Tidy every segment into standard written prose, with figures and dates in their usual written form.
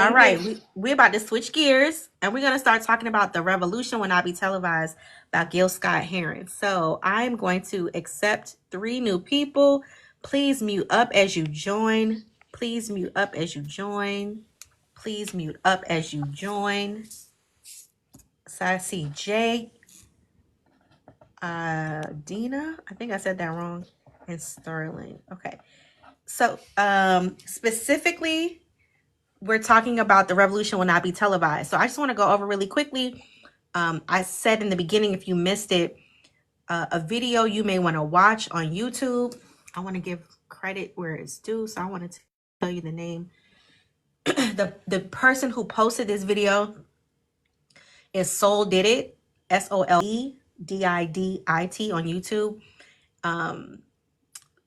All right, we're about to switch gears and we're going to start talking about The Revolution Will Not Be Televised by Gil Scott-Heron. So I'm going to accept 3 new people. Please mute up as you join. Please mute up as you join. Please mute up as you join. So I see Jay, Dina, I think I said that wrong, and Sterling. Okay. So specifically, we're talking about The Revolution Will Not Be Televised. So I just want to go over really quickly. I said in the beginning, if you missed it, a video you may want to watch on YouTube. I want to give credit where it's due. So I wanted to tell you the name. The person who posted this video is Soul Did It, SOLEDIDIT on YouTube.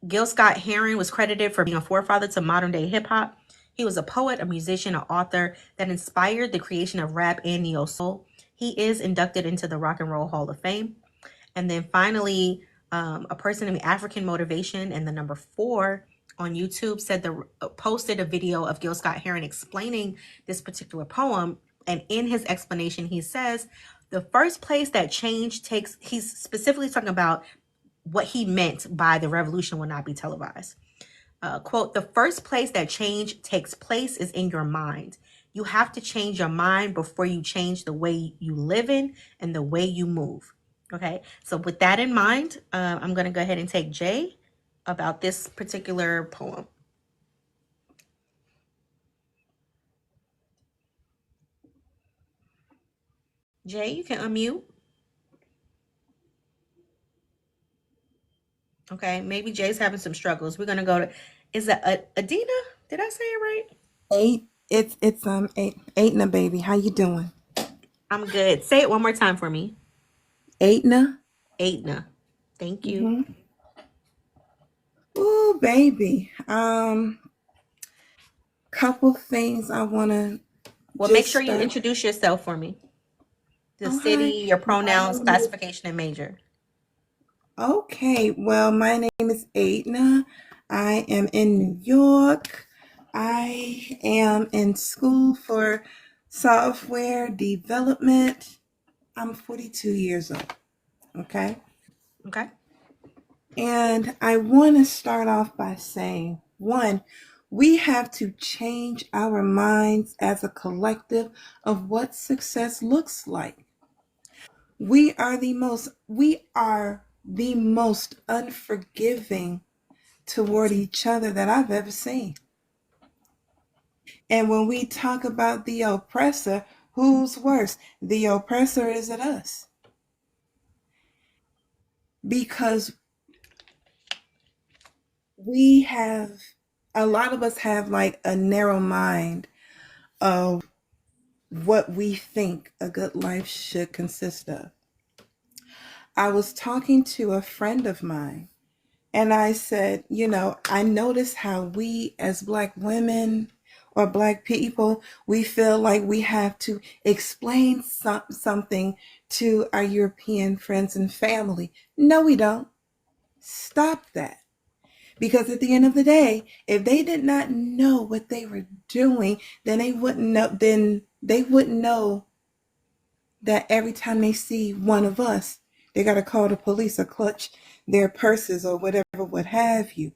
Gil Scott-Heron was credited for being a forefather to modern day hip hop. He was a poet, a musician, an author that inspired the creation of rap and neo soul. He is inducted into the Rock and Roll Hall of Fame. And then finally, a person named African Motivation and the number 4 on YouTube posted a video of Gil Scott-Heron explaining this particular poem. And in his explanation, he says, the first place that change takes, he's specifically talking about what he meant by the revolution will not be televised. Quote, the first place that change takes place is in your mind. You have to change your mind before you change the way you live in and the way you move. Okay, so with that in mind, I'm going to go ahead and take Jay about this particular poem. Jay, you can unmute. Okay, maybe Jay's having some struggles. We're going to go to, is that Adina? Did I say it right? It's Aitna, baby. How you doing? I'm good. Say it one more time for me. Aitna. Thank you. Ooh, baby. Couple things I wanna. Well, make sure you introduce yourself for me. The city, your pronouns, classification, and major. Okay. Well, my name is Aitna. I am in New York. I am in school for software development. I'm 42 years old. Okay. Okay. And I want to start off by saying, one, we have to change our minds as a collective of what success looks like. We are the most unforgiving toward each other that I've ever seen. And when we talk about the oppressor, who's worse? The oppressor is it us. Because a lot of us have like a narrow mind of what we think a good life should consist of. I was talking to a friend of mine and I said, I notice how we as Black women or Black people, we feel like we have to explain something to our European friends and family. No, we don't. Stop that. Because at the end of the day, if they did not know what they were doing, then they wouldn't know that every time they see one of us, they got to call the police or clutch their purses or whatever, what have you.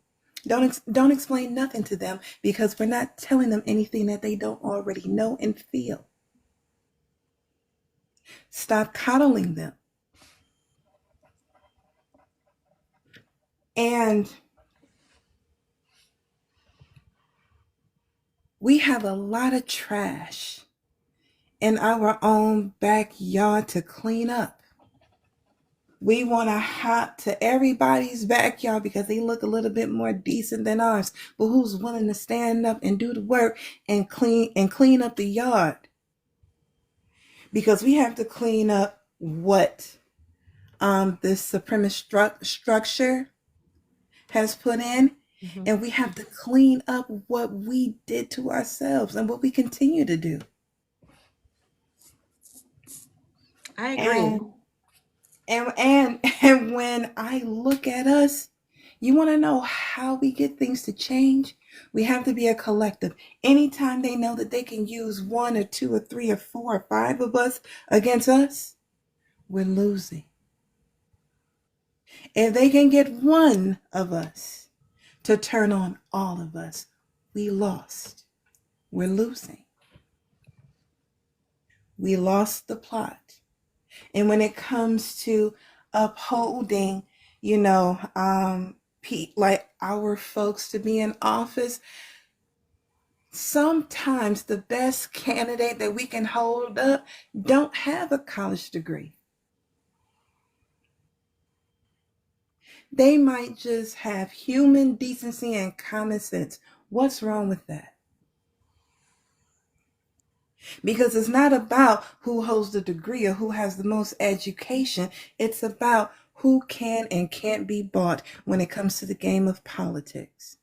Don't explain nothing to them because we're not telling them anything that they don't already know and feel. Stop coddling them. And we have a lot of trash in our own backyard to clean up. We want to hop to everybody's backyard because they look a little bit more decent than ours. But who's willing to stand up and do the work and clean up the yard? Because we have to clean up what this supremacist structure has put in. Mm-hmm. And we have to clean up what we did to ourselves and what we continue to do. I agree. And when I look at us, you want to know how we get things to change? We have to be a collective. Anytime they know that they can use one or two or three or four or five of us against us, we're losing. If they can get one of us to turn on all of us, we lost. We're losing. We lost the plot. And when it comes to upholding, like our folks to be in office, sometimes the best candidate that we can hold up don't have a college degree. They might just have human decency and common sense. What's wrong with that? Because it's not about who holds the degree or who has the most education. It's about who can and can't be bought when it comes to the game of politics.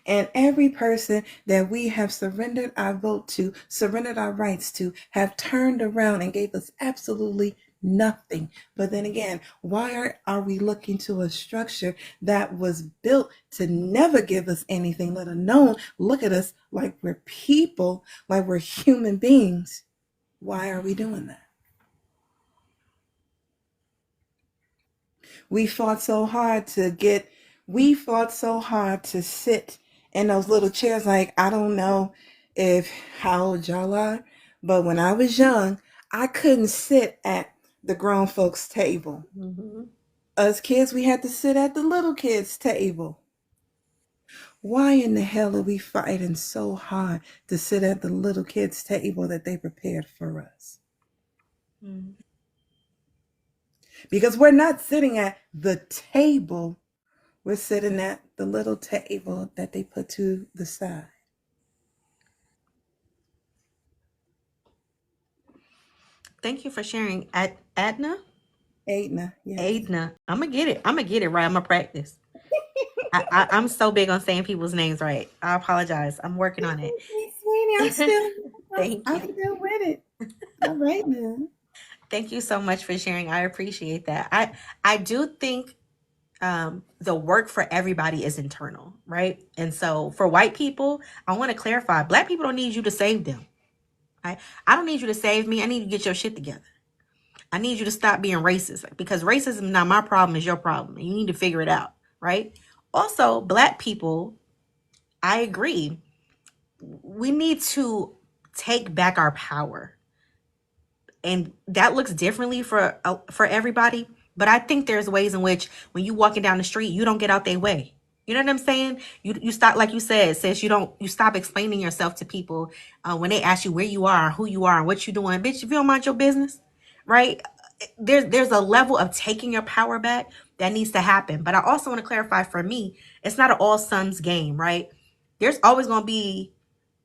And every person that we have surrendered our vote to, surrendered our rights to, have turned around and gave us absolutely nothing. But then again, why are we looking to a structure that was built to never give us anything, let alone look at us like we're people, like we're human beings? Why are we doing that? We fought so hard to sit in those little chairs. Like, I don't know how old y'all are, but when I was young, I couldn't sit at the grown folks' table. Mm-hmm. Us kids, we had to sit at the little kids' table. Why in the hell are we fighting so hard to sit at the little kids' table that they prepared for us? Mm-hmm. Because we're not sitting at the table, we're sitting at the little table that they put to the side. Thank you for sharing. Adna? Aidna, yes. Adna. I'm gonna get it. I'm gonna get it right. I'm gonna practice. I'm so big on saying people's names right. I apologize. I'm working on it. Sweetie, I'm still, Thank I'm you. still with it. All right now. Thank you so much for sharing. I appreciate that. I do think the work for everybody is internal, right? And so for white people, I want to clarify: Black people don't need you to save them. Right? I don't need you to save me. I need you to get your shit together. I need you to stop being racist, because racism is not my problem, is your problem, and you need to figure it out, right? Also, Black people, I agree. We need to take back our power, and that looks differently for everybody. But I think there's ways in which when you walking down the street, you don't get out their way. You know what I'm saying? You stop, like you said, sis. You stop explaining yourself to people when they ask you where you are, who you are, and what you doing. Bitch, if you don't mind your business, right? There's a level of taking your power back that needs to happen. But I also want to clarify, for me, it's not an all sums game, right? There's always gonna be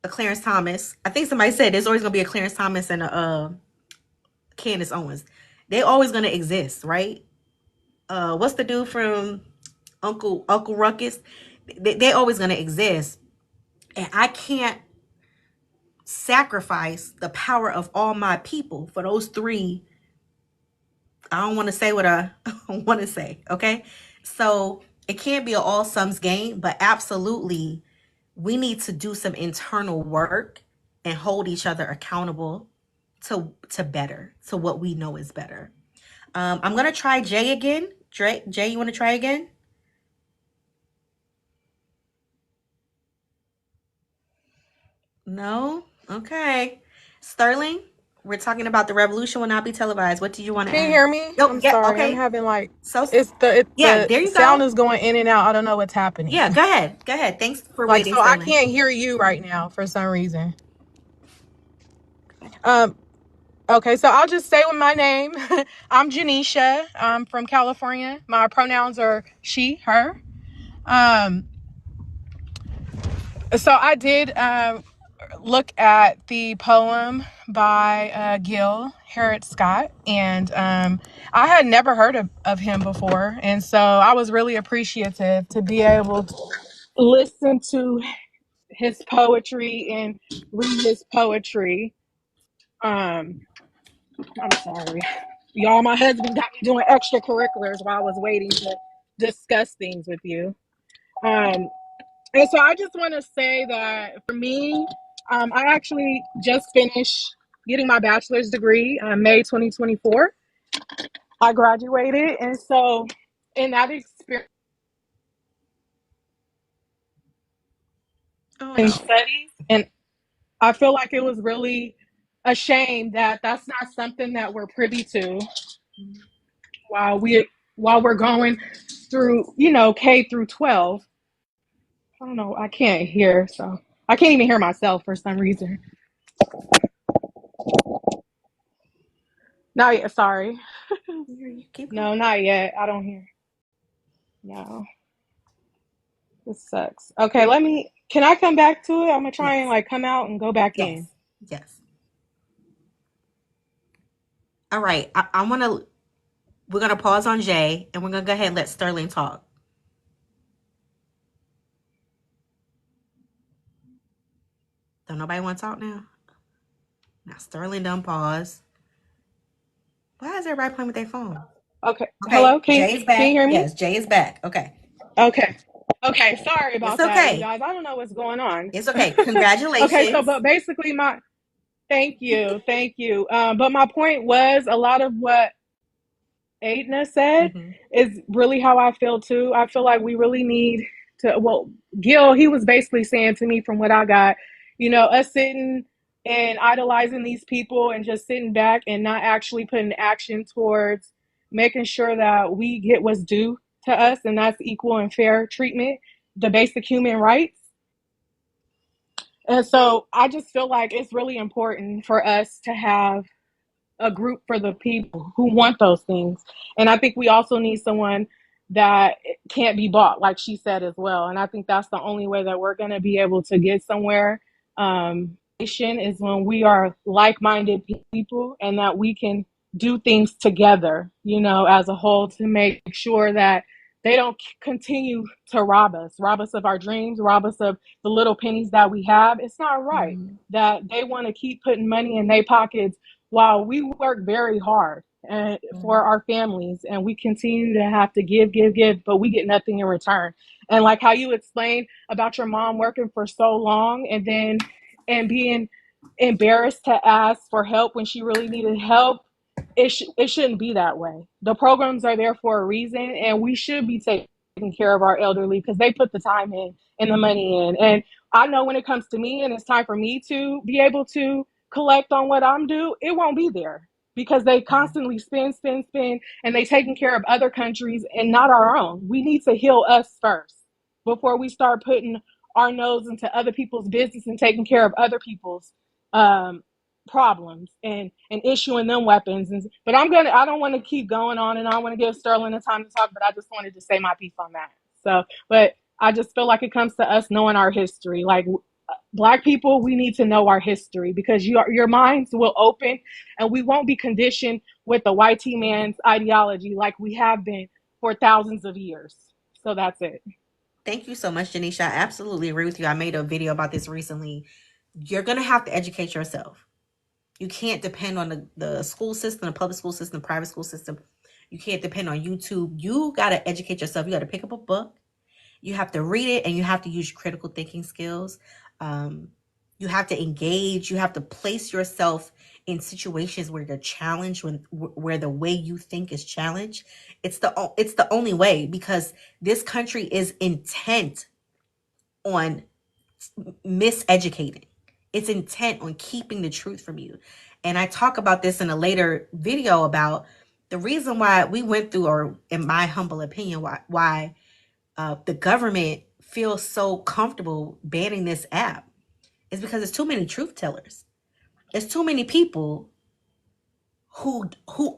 a Clarence Thomas. I think somebody said there's always gonna be a Clarence Thomas and a Candace Owens. They always gonna exist, right? What's the dude from Uncle Ruckus? They always gonna exist, and I can't sacrifice the power of all my people for those three. I don't want to say what I want to say, okay? So it can't be an all sums game, but absolutely, we need to do some internal work and hold each other accountable to better, to what we know is better. I'm gonna try Jay again. Jay, you want to try again? No. Okay. Sterling, we're talking about the revolution will not be televised. What did you want to Can you add? hear me? Oh, I'm yeah. sorry. I'm Okay. having like So, yeah. the There you sound go. is going in and out. I don't know what's happening. Yeah. Go ahead. Go ahead. Thanks for Like, waiting, so I Sterling. can't hear you right now for some reason. Um okay, so I'll just say with my name. I'm Janisha. I'm from California. My pronouns are she, her. Um so I did look at the poem by Gil Harrod Scott, and I had never heard of him before, and so I was really appreciative to be able to listen to his poetry and read his poetry. I'm sorry, y'all. My husband got me doing extracurriculars while I was waiting to discuss things with you. Um, and so I just want to say that for me, I actually just finished getting my bachelor's degree May 2024. I graduated. And so in that experience Oh and no. studies, and I feel like it was really a shame that that's not something that we're privy to while we're going through, K through 12. I don't know. I can't hear, so I can't even hear myself for some reason. Not yet. Sorry. Keep going. No, not yet. I don't hear. No, this sucks. Okay, can I come back to it? I'm gonna try and Yes. like come out and go back Yes. in. Yes. All right. We're gonna pause on Jay and we're gonna go ahead and let Sterling talk. Don't nobody want to talk now? Now Sterling done pause. Why is everybody playing with their phone? Okay. Okay, Hello, can Jay is can you back. hear me? Yes, Jay is back. Okay. Okay. Okay, sorry It's about that, you okay. guys. I don't know what's going on. It's okay. Okay, so Congratulations. but basically thank you, thank you. But my point was a lot of what Aidna said Mm-hmm. is really how I feel too. I feel like we really need to, well, Gil, he was basically saying to me from what I got, us sitting and idolizing these people and just sitting back and not actually putting action towards making sure that we get what's due to us, and that's equal and fair treatment, the basic human rights. And so I just feel like it's really important for us to have a group for the people who want those things. And I think we also need someone that can't be bought, like she said as well. And I think that's the only way that we're going to be able to get somewhere. Is when we are like-minded people and that we can do things together, as a whole, to make sure that they don't continue to rob us of our dreams, rob us of the little pennies that we have. It's not right Mm-hmm. that they want to keep putting money in their pockets while we work very hard for our families, and we continue to have to give, but we get nothing in return. And like how you explained about your mom working for so long and being embarrassed to ask for help when she really needed help, it shouldn't be that way. The programs are there for a reason, and we should be taking care of our elderly because they put the time in and the money in. And I know when it comes to me and it's time for me to be able to collect on what I'm due, it won't be there because they constantly spend, and they taking care of other countries and not our own. We need to heal us first before we start putting our nose into other people's business and taking care of other people's um, problems and issuing them weapons. But I don't want to keep going on, and I want to give Sterling the time to talk, but I just wanted to say my piece on that. So, but I just feel like it comes to us knowing our history. Like Black people, we need to know our history because your minds will open, and we won't be conditioned with the white man's ideology like we have been for thousands of years. So that's it. Thank you so much, Janisha. I absolutely agree with you. I made a video about this recently. You're going to have to educate yourself. You can't depend on the school system, the public school system, the private school system. You can't depend on YouTube. You got to educate yourself. You got to pick up a book. You have to read it, and you have to use your critical thinking skills. Um, you have to engage. You have to place yourself in situations where you're challenged, where the way you think is challenged. It's the only way, because this country is intent on miseducating. It's intent on keeping the truth from you. And I talk about this in a later video about the reason why we went through, or in my humble opinion, why the government feels so comfortable banning this app is because there's too many truth tellers. There's too many people who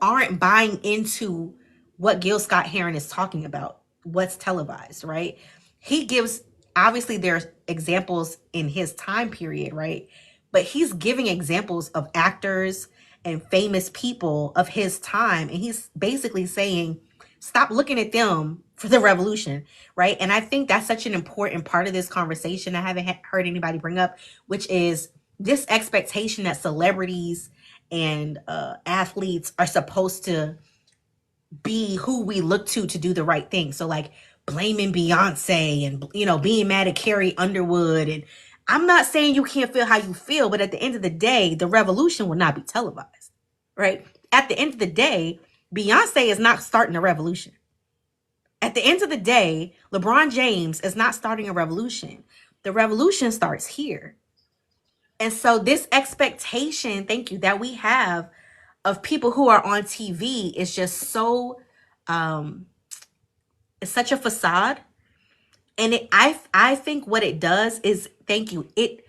aren't buying into what Gil Scott-Heron is talking about, what's televised, right? He gives, obviously there's examples in his time period, right? But he's giving examples of actors and famous people of his time, and he's basically saying, stop looking at them for the revolution, right? And I think that's such an important part of this conversation I haven't heard anybody bring up, which is this expectation that celebrities and athletes are supposed to be who we look to do the right thing. So like blaming Beyonce and, being mad at Carrie Underwood. And I'm not saying you can't feel how you feel, but at the end of the day, the revolution will not be televised, right? At the end of the day, Beyonce is not starting a revolution. At the end of the day, LeBron James is not starting a revolution. The revolution starts here. And so this expectation, thank you, that we have of people who are on TV is just so it's such a facade. And I think what it does is, thank you, it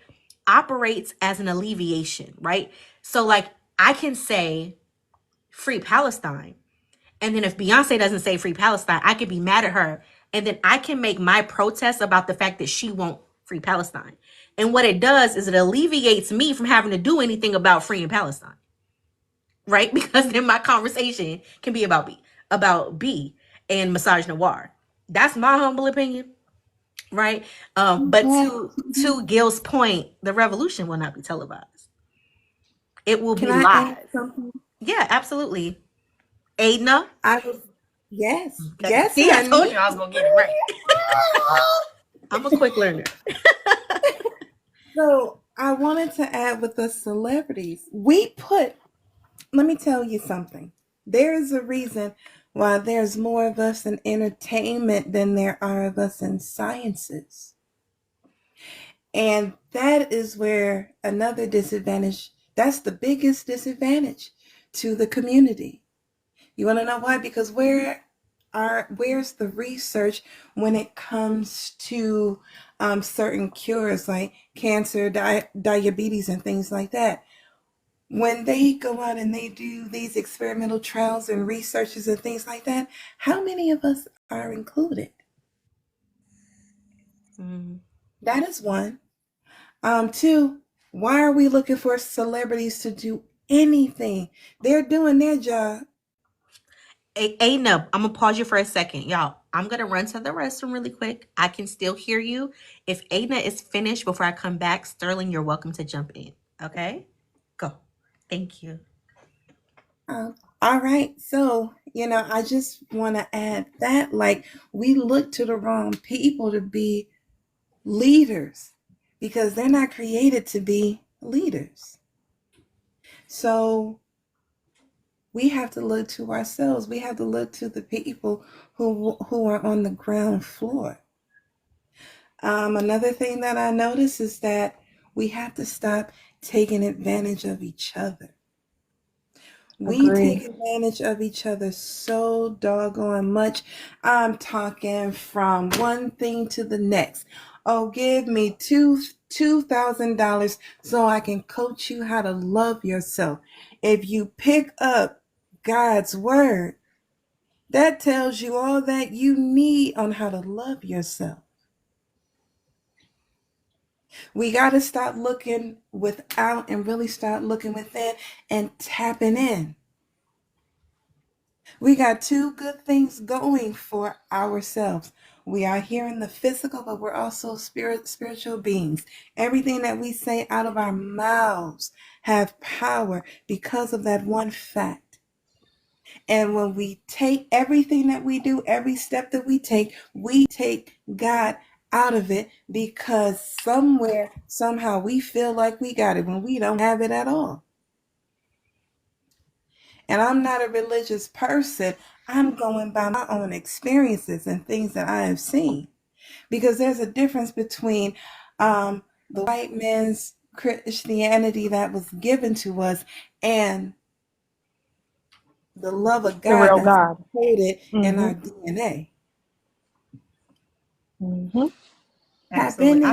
operates as an alleviation, right? So like I can say free Palestine, and then if Beyonce doesn't say free Palestine, I could be mad at her, and then I can make my protest about the fact that she won't free Palestine. And what it does is it alleviates me from having to do anything about freeing Palestine, right? Because then my conversation can be about B and Massage Noir. That's my humble opinion, right? But to Gil's point, the revolution will not be televised. It will Can be I live. add something? Yeah, absolutely. Adna. Yes, See, I told honey. you I was gonna get it right. I'm a quick learner. So I wanted to add with the celebrities. Let me tell you something. There is a reason why there's more of us in entertainment than there are of us in sciences. And that is where another disadvantage, that's the biggest disadvantage to the community. You want to know why? Because where's the research when it comes to certain cures like cancer, diabetes, and things like that? When they go out and they do these experimental trials and researches and things like that, how many of us are included? That is one. Two, why are we looking for celebrities to do anything? They're doing their job. Adna, I'm gonna pause you for a second, y'all. I'm gonna run to the restroom really quick. I can still hear you. If Adna is finished before I come back, Sterling, you're welcome to jump in. Okay, go. Thank you. All right. So, I just want to add that, like, we look to the wrong people to be leaders because they're not created to be leaders. So we have to look to ourselves. We have to look to the people who are on the ground floor. Another thing that I notice is that we have to stop taking advantage of each other. We take advantage of each other so doggone much. I'm talking from one thing to the next. Oh, give me $2,000 so I can coach you how to love yourself. If you pick up God's word, that tells you all that you need on how to love yourself. We got to stop looking without and really start looking within and tapping in. We got two good things going for ourselves. We are here in the physical, but we're also spiritual beings. Everything that we say out of our mouths have power because of that one fact. And when we take everything that we do, every step that we take God out of it because somewhere, somehow we feel like we got it when we don't have it at all. And I'm not a religious person. I'm going by my own experiences and things that I have seen. Because there's a difference between the white man's Christianity that was given to us and the love of God real that's God. coded in our DNA. Absolutely.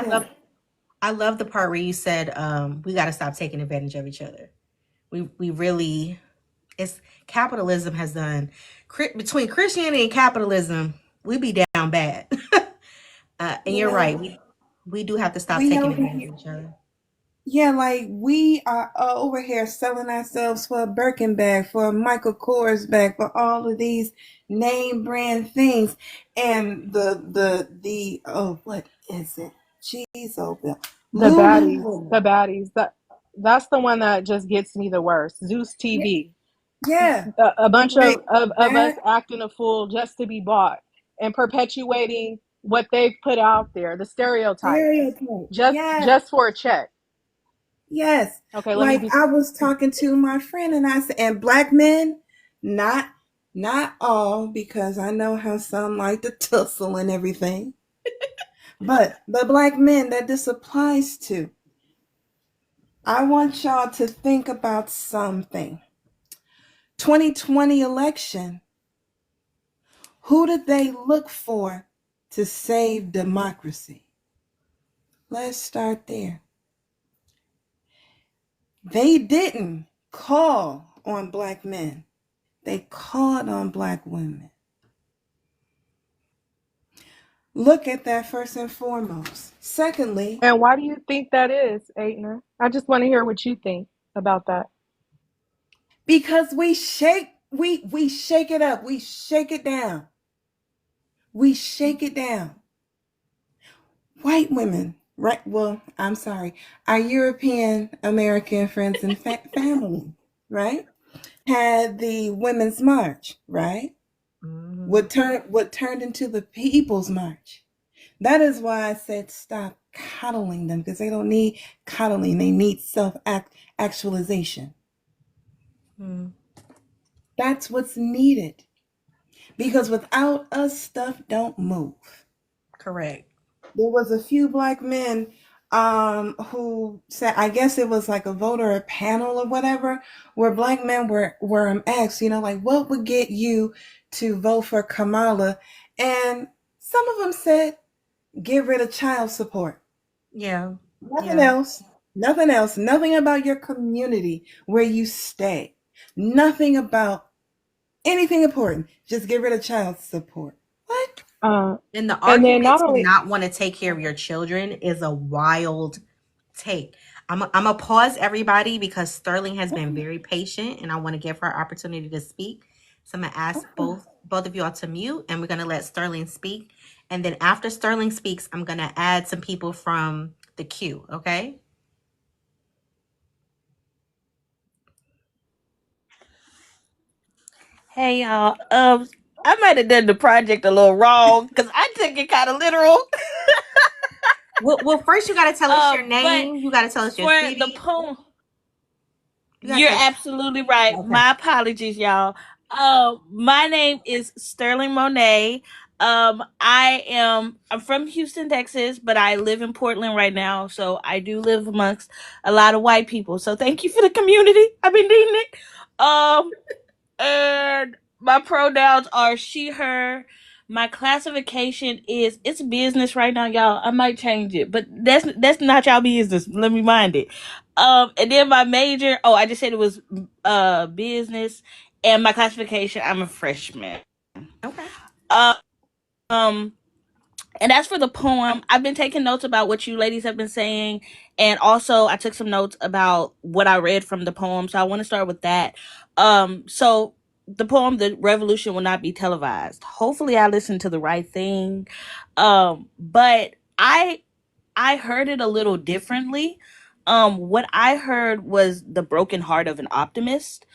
I love the part where you said we got to stop taking advantage of each other. We really, it's capitalism has done between Christianity and capitalism, we be down bad. And you're right. We do have to stop taking advantage of each other. Yeah, like we are over here selling ourselves for a Birkin bag, for a Michael Kors bag, for all of these name brand things, and the what is it? Jeez, oh Bill, The baddies. That's the one that just gets me the worst. Zeus TV. Yeah, A bunch like of us that. acting a fool just to be bought. and perpetuating what they've put out there, the stereotypes, Stereotype. just Yes. just for a check. Yes. Okay, let me Like be. I was talking to my friend and I said, and black men, not not all, because I know how some like to tussle and everything. But the black men that this applies to, I want y'all to think about something. 2020 election, who did they look for to save democracy? Let's start there. They didn't call on black men. They called on black women. Look at that first and foremost. Secondly, And why do you think that is, Aitna? I just want to hear what you think about that. because we shake it up, we shake it down. We shake it down. White women, right? Well, I'm sorry. Our European American friends and family, right? Had the Women's March, right? Mhm. What turned into the People's March. That is why I said stop coddling them, because they don't need coddling. They need self-actualization. Mm, That's what's needed. Because without us, stuff don't move. correct. There was a few black men who said, I guess it was like a vote or a panel or whatever, where black men were asked, like what would get you to vote for Kamala? And some of them said, get rid of child support. Yeah. Nothing Yeah. else. Nothing else. Nothing about your community where you stay. Nothing about anything important. Just get rid of child support. What? Uh, And the and then argument not to only not want to take care of your children is a wild take. I'm a pause everybody because Sterling has been very patient and I want to give her opportunity to speak. So I'm gonna ask Okay. both of y'all to mute and we're gonna let Sterling speak. And then after Sterling speaks, I'm gonna add some people from the queue, okay? Hey y'all. I might have done the project a little wrong because I took it kind of literal. Well, first you gotta tell us your But name, you gotta tell us your for the city. poem, You gotta you're tell us absolutely right. okay. My apologies, y'all. My name is Sterling Monet. I'm from Houston, Texas, but I live in Portland right now, so I do live amongst a lot of white people. So thank you for the community. I've been needing it. Um, and my pronouns are she, her. My classification is it's business right now, y'all. I might change it, but that's not y'all business. Let me mind it. And then my major. Oh, I just said it was business, and my classification. I'm a freshman. Okay. Uh, um, and as for the poem, I've been taking notes about what you ladies have been saying. And also, I took some notes about what I read from the poem. So I want to start with that. So the poem, The Revolution Will Not Be Televised. Hopefully, I listened to the right thing. But I heard it a little differently. What I heard was the broken heart of an optimist.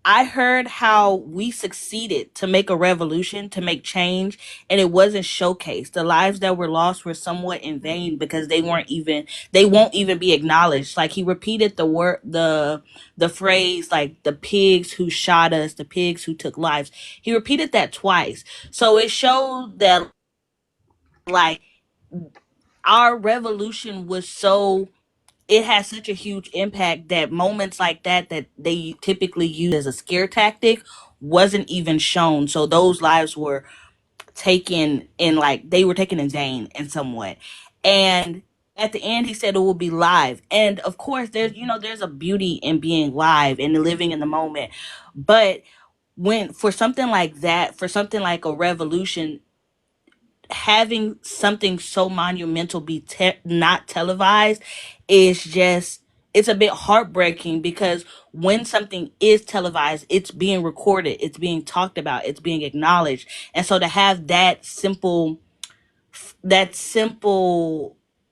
I heard how we succeeded to make a revolution, to make change, and it wasn't showcased. The lives that were lost were somewhat in vain because they won't even be acknowledged. Like he repeated the phrase like the pigs who shot us, the pigs who took lives. He repeated that twice. So it showed that like our revolution was so it has such a huge impact that moments like that they typically use as a scare tactic wasn't even shown. So those lives were taken in like they were taken in vain in somewhat. And at the end he said it will be live. And of course there's a beauty in being live and living in the moment. But when for something like that, for something like a revolution, having something so monumental be not televised is just it's a bit heartbreaking because when something is televised it's being recorded, it's being talked about, it's being acknowledged. And so to have that simple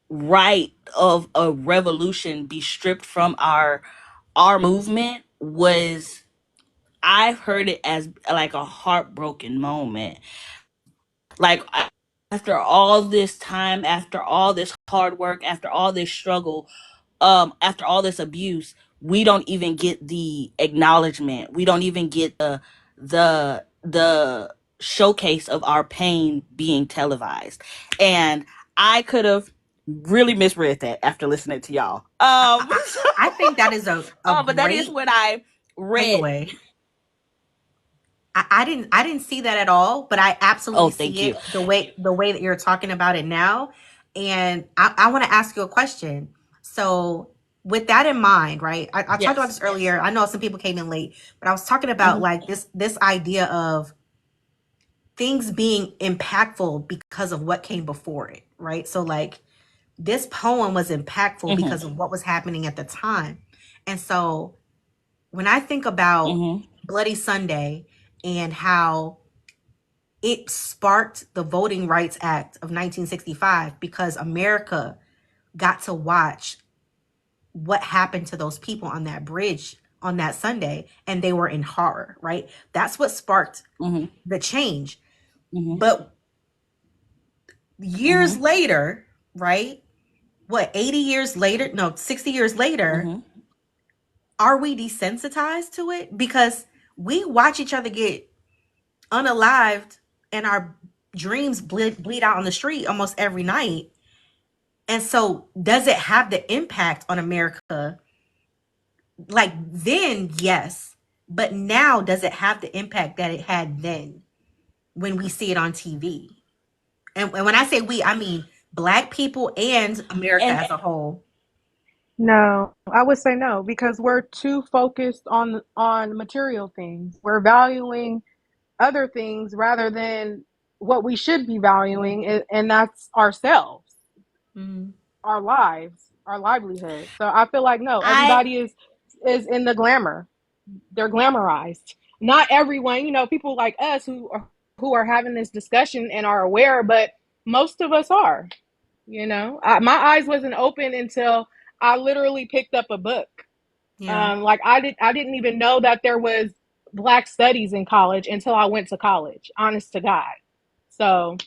right of a revolution be stripped from our movement was I've heard it as like a heartbroken moment. Like, after all this time, after all this hard work, after all this struggle, after all this abuse, we don't even get the acknowledgement. We don't even get the showcase of our pain being televised. And I could have really misread that after listening to y'all. I think that is a but that is great what I read. takeaway. I didn't see that at all, but I absolutely Thank see you. it the way that you're talking about it now. And I want to ask you a question. So with that in mind, right? I talked about Yes. this earlier. I know some people came in late, but I was talking about like this idea of things being impactful because of what came before it, right? So like this poem was impactful because of what was happening at the time. And so when I think about Bloody Sunday and how it sparked the Voting Rights Act of 1965 because America got to watch what happened to those people on that bridge on that Sunday, and they were in horror, right? That's what sparked the change. But years later, right? What, 80 years later? No, 60 years later, are we desensitized to it? Because we watch each other get unalived and our dreams bleed out on the street almost every night. And so does it have the impact on America? Like then, yes. But now does it have the impact that it had then when we see it on TV? And when I say we, I mean Black people and America And as a whole. No, I would say no because we're too focused on material things. We're valuing other things rather than what we should be valuing, and that's ourselves, our lives, our livelihood. So I feel like no, I everybody is in the glamour. They're glamorized. Not everyone, people like us who are having this discussion and are aware, but most of us are. My eyes wasn't open until I literally picked up a book. Yeah. Like I didn't even know that there was Black studies in college until I went to college. Honest to God. So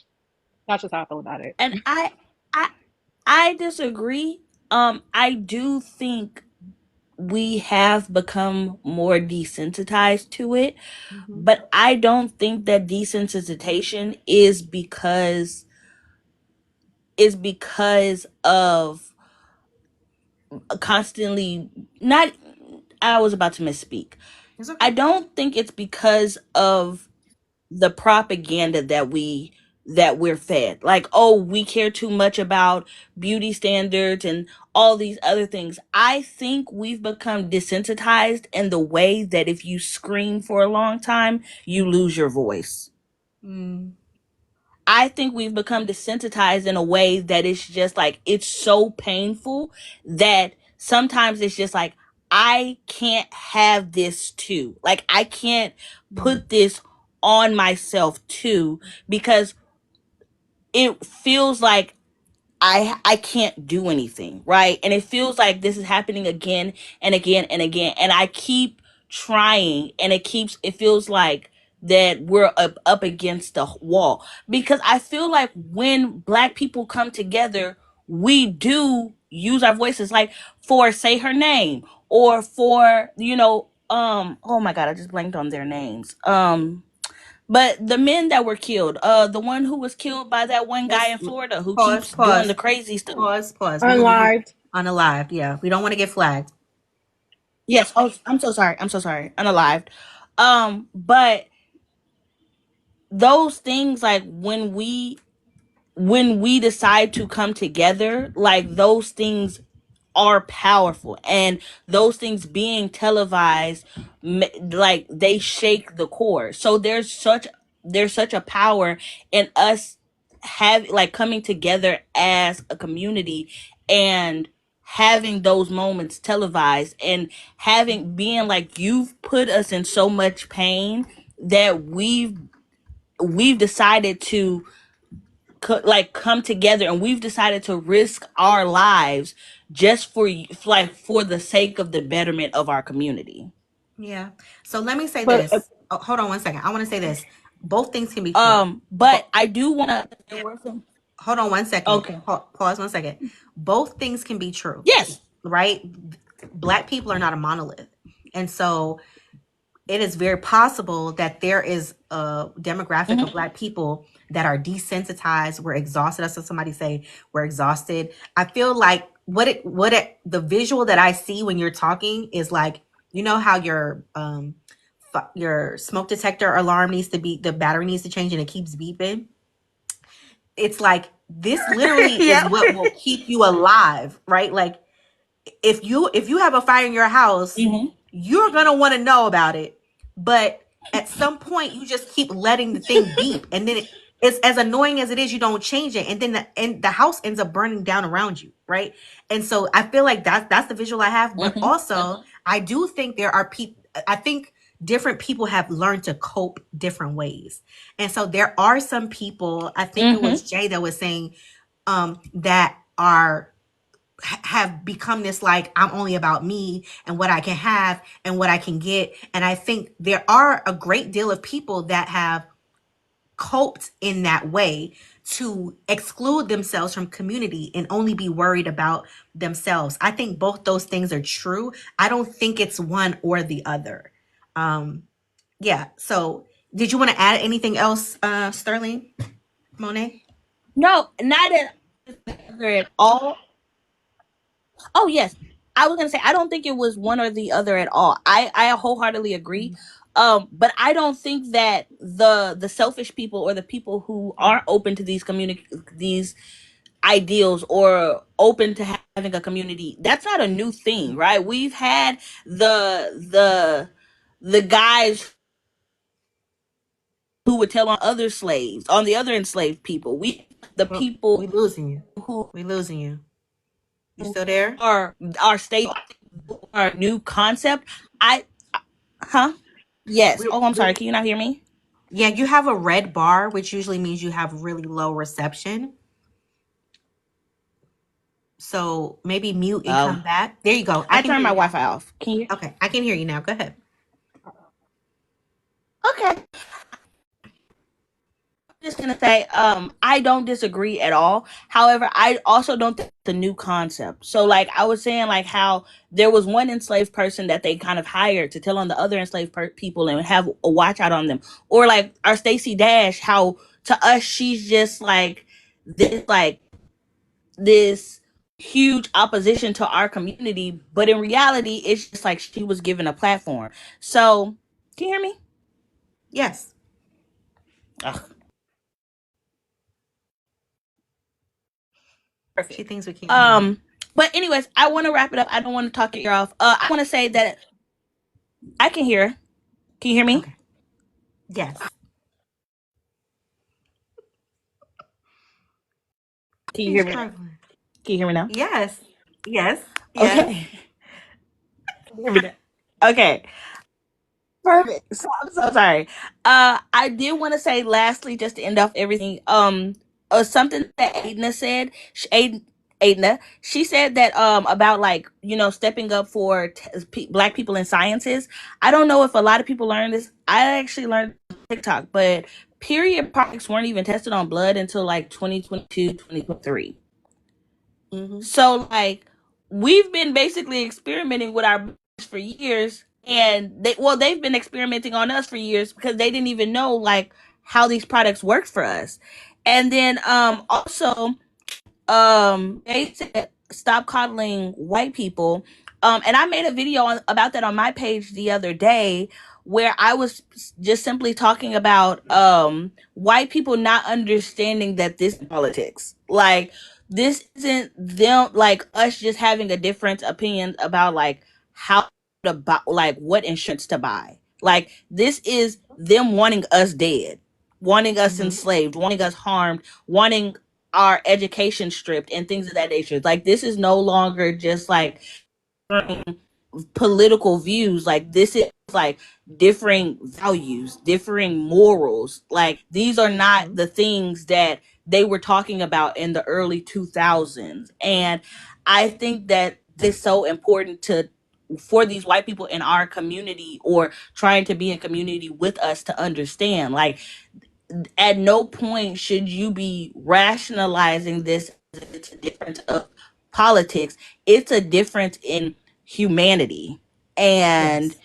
that's just how I feel about it. and I disagree. I do think we have become more desensitized to it, but I don't think that desensitization is because of constantly not. I was about to misspeak. It's okay. I don't think it's because of the propaganda that we're fed. Like, oh, we care too much about beauty standards and all these other things. I think we've become desensitized in the way that if you scream for a long time, you lose your voice. I think we've become desensitized in a way that it's just like, it's so painful that sometimes it's just like, I can't have this too. Like, I can't put this on myself too, because it feels like I can't do anything, right? And it feels like this is happening again and again and again. And I keep trying, and it feels like that we're up against the wall. Because I feel like when Black people come together, we do use our voices, like for Say Her Name, or for, oh my God, I just blanked on their names. But the men that were killed, the one who was killed by that one guy in Florida who keeps doing the crazy stuff. Pause. Unlived. Unalived. Yeah. We don't want to get flagged. Yes. Oh, I'm so sorry. Unalived. But those things, like when we decide to come together, like those things are powerful, and those things being televised, like they shake the core. So there's such a power in us like coming together as a community and having those moments televised, and being like, you've put us in so much pain that we've decided to like come together, and we've decided to risk our lives just for the sake of the betterment of our community. Yeah. So let me say But this. Oh, hold on one second. I want to say this. Both things can be true. But I do want to. There were some. Hold on one second. Okay. Pause 1 second. Both things can be true, Yes. right? Black people are not a monolith. And so it is very possible that there is a demographic of Black people that are desensitized. We're exhausted. I saw somebody say we're exhausted. I feel like the visual that I see when you're talking is like, you know how your smoke detector alarm needs to be, the battery needs to change and it keeps beeping. It's like, this literally is what will keep you alive, right? Like, if you have a fire in your house, you're gonna want to know about it. But at some point, you just keep letting the thing beep, and then it's as annoying as it is. You don't change it, and then the house ends up burning down around you, right? And so I feel like that's the visual I have. But also, I do think there are people. I think different people have learned to cope different ways, and so there are some people. I think it was Jay that was saying that have become this, like, I'm only about me and what I can have and what I can get. And I think there are a great deal of people that have coped in that way to exclude themselves from community and only be worried about themselves. I think both those things are true. I don't think it's one or the other. Yeah. So did you want to add anything else, Sterling, Monet? No, not at all. Oh yes, I was gonna say I don't think it was one or the other at all. I wholeheartedly agree. But I don't think that the selfish people or the people who are open to these ideals or open to having a community, that's not a new thing, right? We've had the guys who would tell on the other enslaved people. The people We losing you. who We losing you. You still there? are state our new concept. Yes. Oh, I'm sorry. Can you not hear me? Yeah, you have a red bar, which usually means you have really low reception. So maybe mute and come back. There you go. I turned my Wi-Fi off. Can you? Okay, I can hear you now. Go ahead. Okay. Just gonna say, I don't disagree at all. However, I also don't think it's a new concept. So, like I was saying, like how there was one enslaved person that they kind of hired to tell on the other enslaved people and have a watch out on them, or like our Stacey Dash, how to us she's just like this huge opposition to our community, but in reality, it's just like she was given a platform. So, can you hear me? Yes. Ugh. Perfect. She thinks we can't. But anyways, I want to wrap it up. I don't want to talk your ear off. I want to say that I can hear. Can you hear me? Okay. Yes. Can you hear me? Can you hear me now? Yes. Yes. Okay. Okay. Perfect. So, I'm so sorry. I did want to say lastly, just to end off everything, something that Aidna said. Aidna, she said that about, like, stepping up for Black people in sciences. I don't know if a lot of people learned this. I actually learned TikTok, but period products weren't even tested on blood until like 2022, 2023. So, like, we've been basically experimenting with our bodies for years, and they've been experimenting on us for years because they didn't even know, like, how these products work for us. And then also they said stop coddling white people. And I made a video about that on my page the other day, where I was just simply talking about white people not understanding that this is politics. Like, this isn't them, like, us just having a different opinion about, like, how to buy, like, what insurance to buy. Like, this is them wanting us dead, wanting us enslaved, wanting us harmed, wanting our education stripped and things of that nature. Like, this is no longer just like political views. Like, this is like differing values, differing morals. Like, these are not the things that they were talking about in the early 2000s. And I think that it's so important to for these white people in our community or trying to be in community with us to understand. Like, at no point should you be rationalizing this as if it's a difference of politics. It's a difference in humanity. And Yes.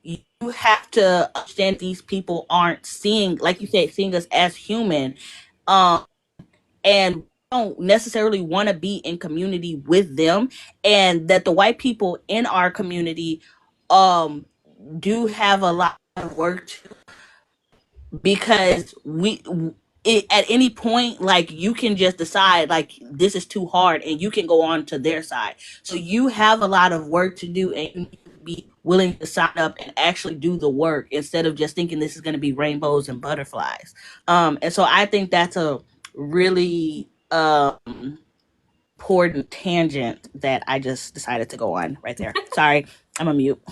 you have to understand these people aren't seeing, like you said, seeing us as human. Um, and don't necessarily want to be in community with them, and that the white people in our community um do have a lot of work to, because at any point, like, you can just decide like this is too hard and you can go on to their side. So you have a lot of work to do, and you need to be willing to sign up and actually do the work instead of just thinking this is going to be rainbows and butterflies. And so I think that's a really important tangent that I just decided to go on right there. Sorry, I'm a mute.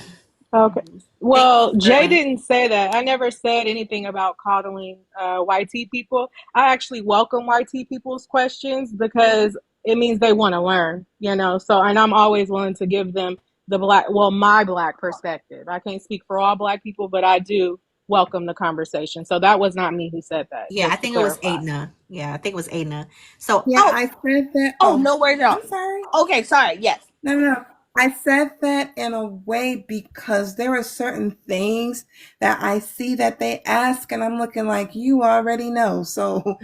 Okay. Thank Well, you Jay for didn't say that. I never said anything about coddling YT people. I actually welcome YT people's questions because it means they want to learn, you know. So, and I'm always willing to give them my black perspective. I can't speak for all black people, but I do welcome the conversation. So that was not me who said that, Yeah, I just to think it was clarify. Aidna. Yeah, I think it was Aidna. So Yeah, Oh, I said that. oh, Oh, no worries at all. I'm sorry. Okay, sorry. Yes. No, no, no. I said that in a way because there are certain things that I see that they ask, and I'm looking like you already know. So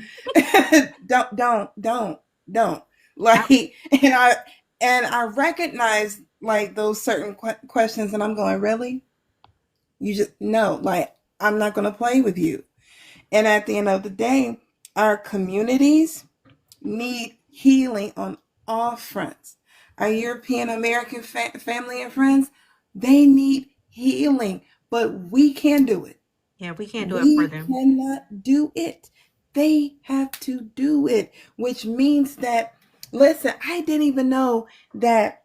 don't like. And I recognize like those certain questions, and I'm going, really? You just no, like I'm not going to play with you. And at the end of the day, our communities need healing on all fronts. Our European American family and friends, they need healing, but we can do it. yeah, we can't do it for We them. cannot do it. They have to do it, which means that, listen, I didn't even know that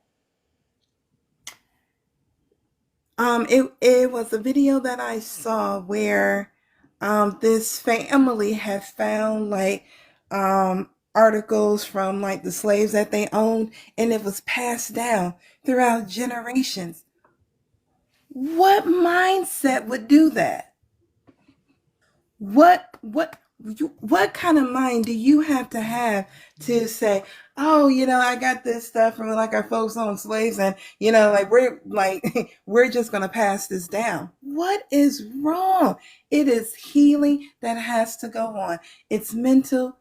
it was a video that I saw where this family had found like articles from like the slaves that they owned, and it was passed down throughout generations. What mindset would do that? What kind of mind do you have to say, oh, I got this stuff from like our folks on slaves, and like we're just gonna pass this down? What is wrong? It is healing that has to go on. It's mental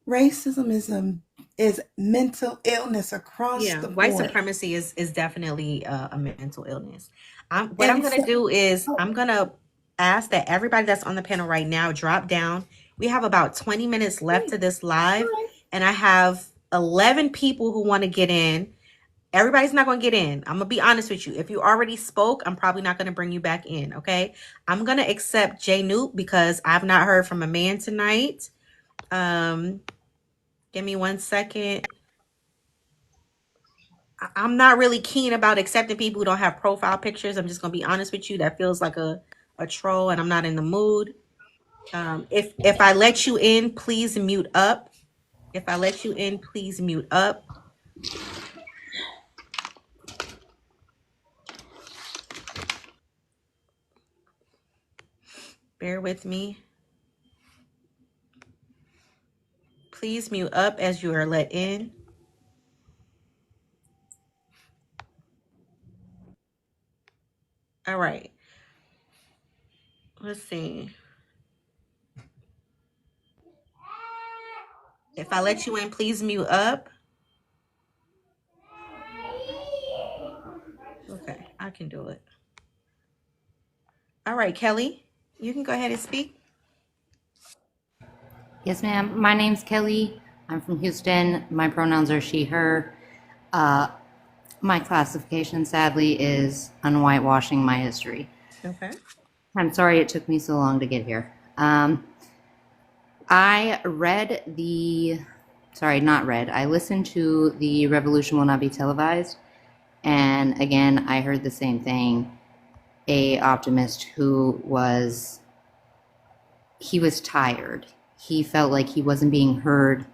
racism is mental illness across Yeah, the white board. supremacy is definitely a mental illness. What I'm And gonna so, do is oh, I'm gonna ask that everybody that's on the panel right now drop down. We have about 20 minutes left great. to this All live, right. and I have 11 people who want to get in. Everybody's not going to get in. I'm going to be honest with you. If you already spoke, I'm probably not going to bring you back in, okay? I'm going to accept Jay Newt because I've not heard from a man tonight. Give me 1 second. I'm not really keen about accepting people who don't have profile pictures. I'm just going to be honest with you. That feels like a troll, and I'm not in the mood. If I let you in, please mute up. If I let you in, please mute up. Bear with me. Please mute up as you are let in. All right. Let's see. If I let you in, please mute up. Okay, I can do it. All right, Kelly, you can go ahead and speak. Yes, ma'am. My name's Kelly. I'm from Houston. My pronouns are she, her. Uh, my classification, sadly, is unwhitewashing my history. Okay. I'm sorry it took me so long to get here. I listened to The Revolution Will Not Be Televised. And again, I heard the same thing. A optimist he was tired. He felt like he wasn't being heard.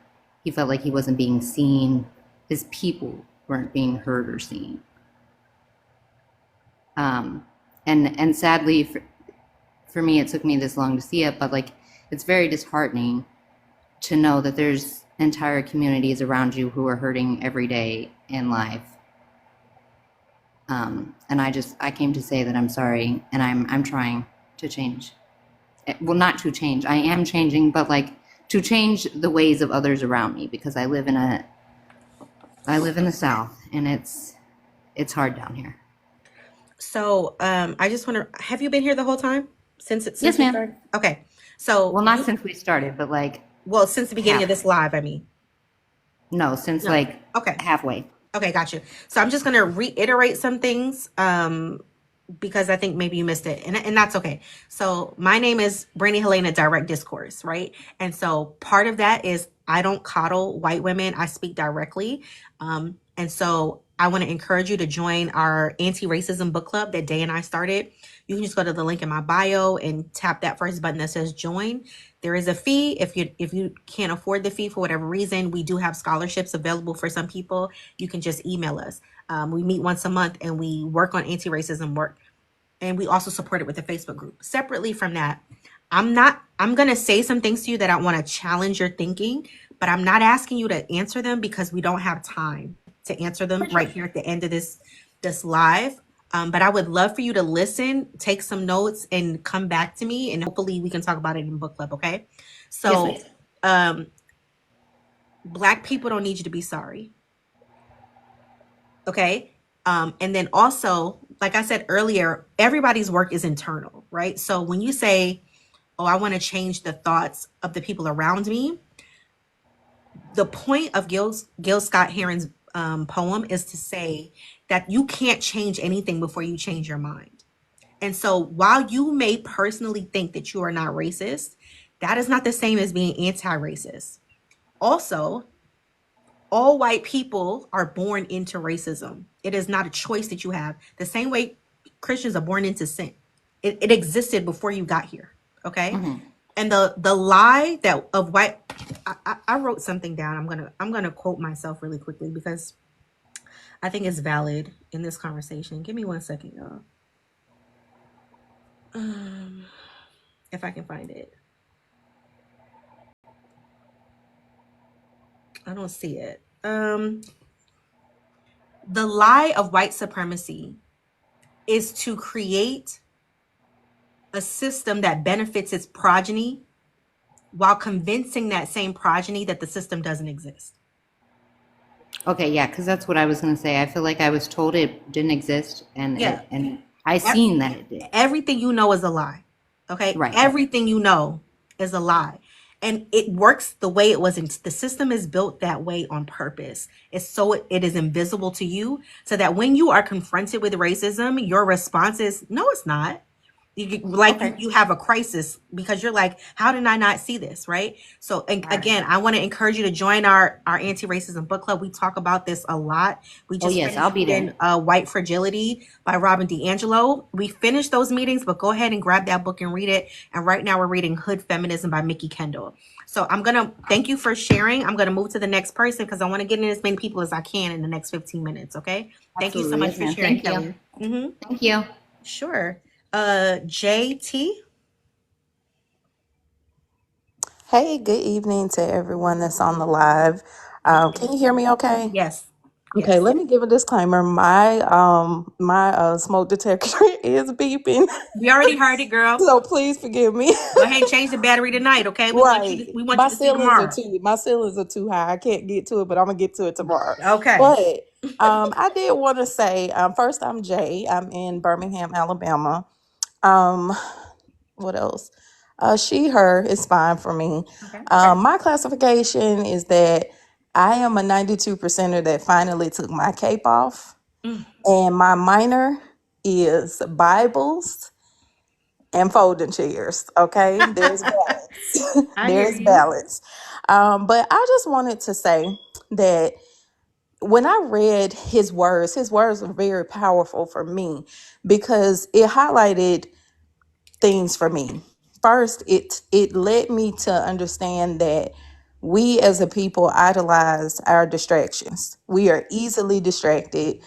He felt like he wasn't being seen. His people weren't being heard or seen. And sadly, for me, it took me this long to see it, but like, it's very disheartening to know that there's entire communities around you who are hurting every day in life. And I came to say that I'm sorry, and I'm trying to change. Well, not to change. I am changing, but like to change the ways of others around me, because I live in the South, and it's hard down here. So I just want to, have you been here the whole time since Yes, we ma'am. started? Okay. So Well, not since we started, but like, well, since the beginning of this live, I mean. no, since like halfway. Okay, got you. So I'm just going to reiterate some things because I think maybe you missed it, and that's okay. So my name is Brandihelena, Direct Discourse, right? And so part of that is I don't coddle white women. I speak directly. And so I want to encourage you to join our anti-racism book club that Day and I started. You can just go to the link in my bio and tap that first button that says join. There is a fee. If you can't afford the fee for whatever reason, we do have scholarships available for some people. You can just email us. We meet once a month and we work on anti-racism work. And we also support it with a Facebook group. Separately from that, I'm going to say some things to you that I want to challenge your thinking, but I'm not asking you to answer them because we don't have time to answer them right here at the end of this live. But I would love for you to listen, take some notes, and come back to me, and hopefully we can talk about it in book club, okay? So, Yes, Black people don't need you to be sorry, okay? And then also, like I said earlier, everybody's work is internal, right? So when you say, oh, I want to change the thoughts of the people around me, the point of Gil Scott-Heron's poem is to say that you can't change anything before you change your mind. And so while you may personally think that you are not racist, that is not the same as being anti-racist. Also, all white people are born into racism. It is not a choice that you have. The same way Christians are born into sin. It existed before you got here. Okay. Mm-hmm. And the lie that of white, I wrote something down. I'm gonna quote myself really quickly because I think it's valid in this conversation. Give me 1 second, y'all. If I can find it. I don't see it. The lie of white supremacy is to create a system that benefits its progeny while convincing that same progeny that the system doesn't exist. Okay, yeah, because that's what I was going to say. I feel like I was told it didn't exist, and I seen that it did. Everything you know is a lie. Okay? Right. Everything you know is a lie. And it works the way it was. The system is built that way on purpose. It's so it is invisible to you, so that when you are confronted with racism, your response is, no, it's not. You have a crisis because you're like, how did I not see this? Right. So again, I want to encourage you to join our anti-racism book club. We talk about this a lot. We just I'll be there. White Fragility by Robin DiAngelo. We finished those meetings, but go ahead and grab that book and read it. And right now we're reading Hood Feminism by Mickey Kendall. So I'm going to thank you for sharing. I'm going to move to the next person because I want to get in as many people as I can in the next 15 minutes. Okay. Thank you so much for sharing, Kelly. Thank you. Sure. JT. Hey, good evening to everyone that's on the live. Can you hear me okay? Yes. Okay, let me give a disclaimer. My smoke detector is beeping. We already heard it, girl. So please forgive me. Go ahead and change the battery tonight, okay? We want you to see tomorrow. My ceilings are too high. I can't get to it, but I'm gonna get to it tomorrow. Okay. But I did want to say, first, I'm Jay. I'm in Birmingham, Alabama. What else? She, her is fine for me. Okay. My classification is that I am a 92%er that finally took my cape off. And my minor is Bibles and folding chairs. Okay. There's balance. There's balance. But I just wanted to say that when I read his words were very powerful for me because it highlighted things for me. First, it led me to understand that we as a people idolize our distractions. We are easily distracted.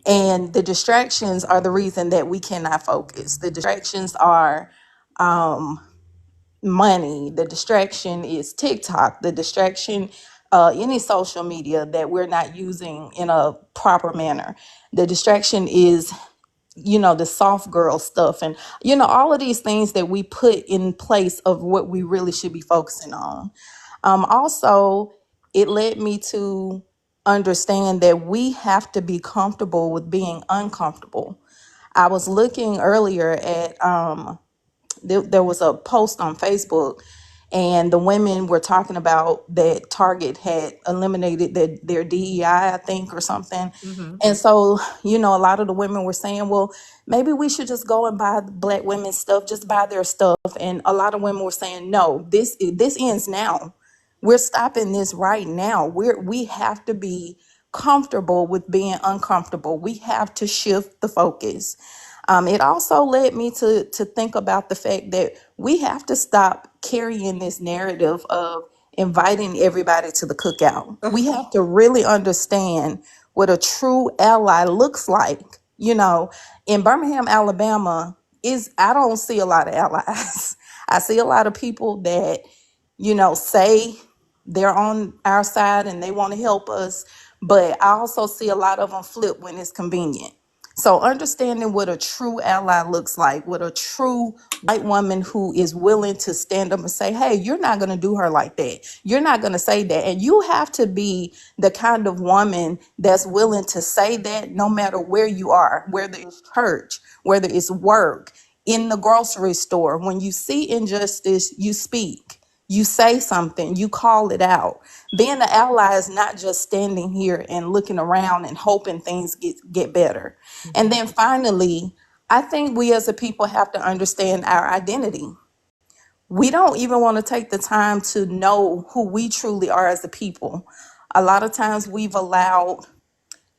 And the distractions are the reason that we cannot focus. The distractions are money. The distraction is TikTok. The distraction, any social media that we're not using in a proper manner. The distraction is, the soft girl stuff, and all of these things that we put in place of what we really should be focusing on. Also, it led me to understand that we have to be comfortable with being uncomfortable. I was looking earlier at there was a post on Facebook, and the women were talking about that Target had eliminated their DEI, I think, or something. And so, a lot of the women were saying, well, maybe we should just go and buy the Black women's stuff, just buy their stuff. And a lot of women were saying, no, this ends now. We're stopping this right now. We have to be comfortable with being uncomfortable. We have to shift the focus. It also led me to think about the fact that we have to stop carrying this narrative of inviting everybody to the cookout. We have to really understand what a true ally looks like. In Birmingham, Alabama, I don't see a lot of allies. I see a lot of people that, say they're on our side and they want to help us, but I also see a lot of them flip when it's convenient. So understanding what a true ally looks like, what a true white woman who is willing to stand up and say, hey, you're not going to do her like that. You're not going to say that. And you have to be the kind of woman that's willing to say that no matter where you are, whether it's church, whether it's work, in the grocery store. When you see injustice, you speak. You say something, you call it out. Being an ally is not just standing here and looking around and hoping things get better. And then finally, I think we as a people have to understand our identity. We don't even want to take the time to know who we truly are as a people. A lot of times we've allowed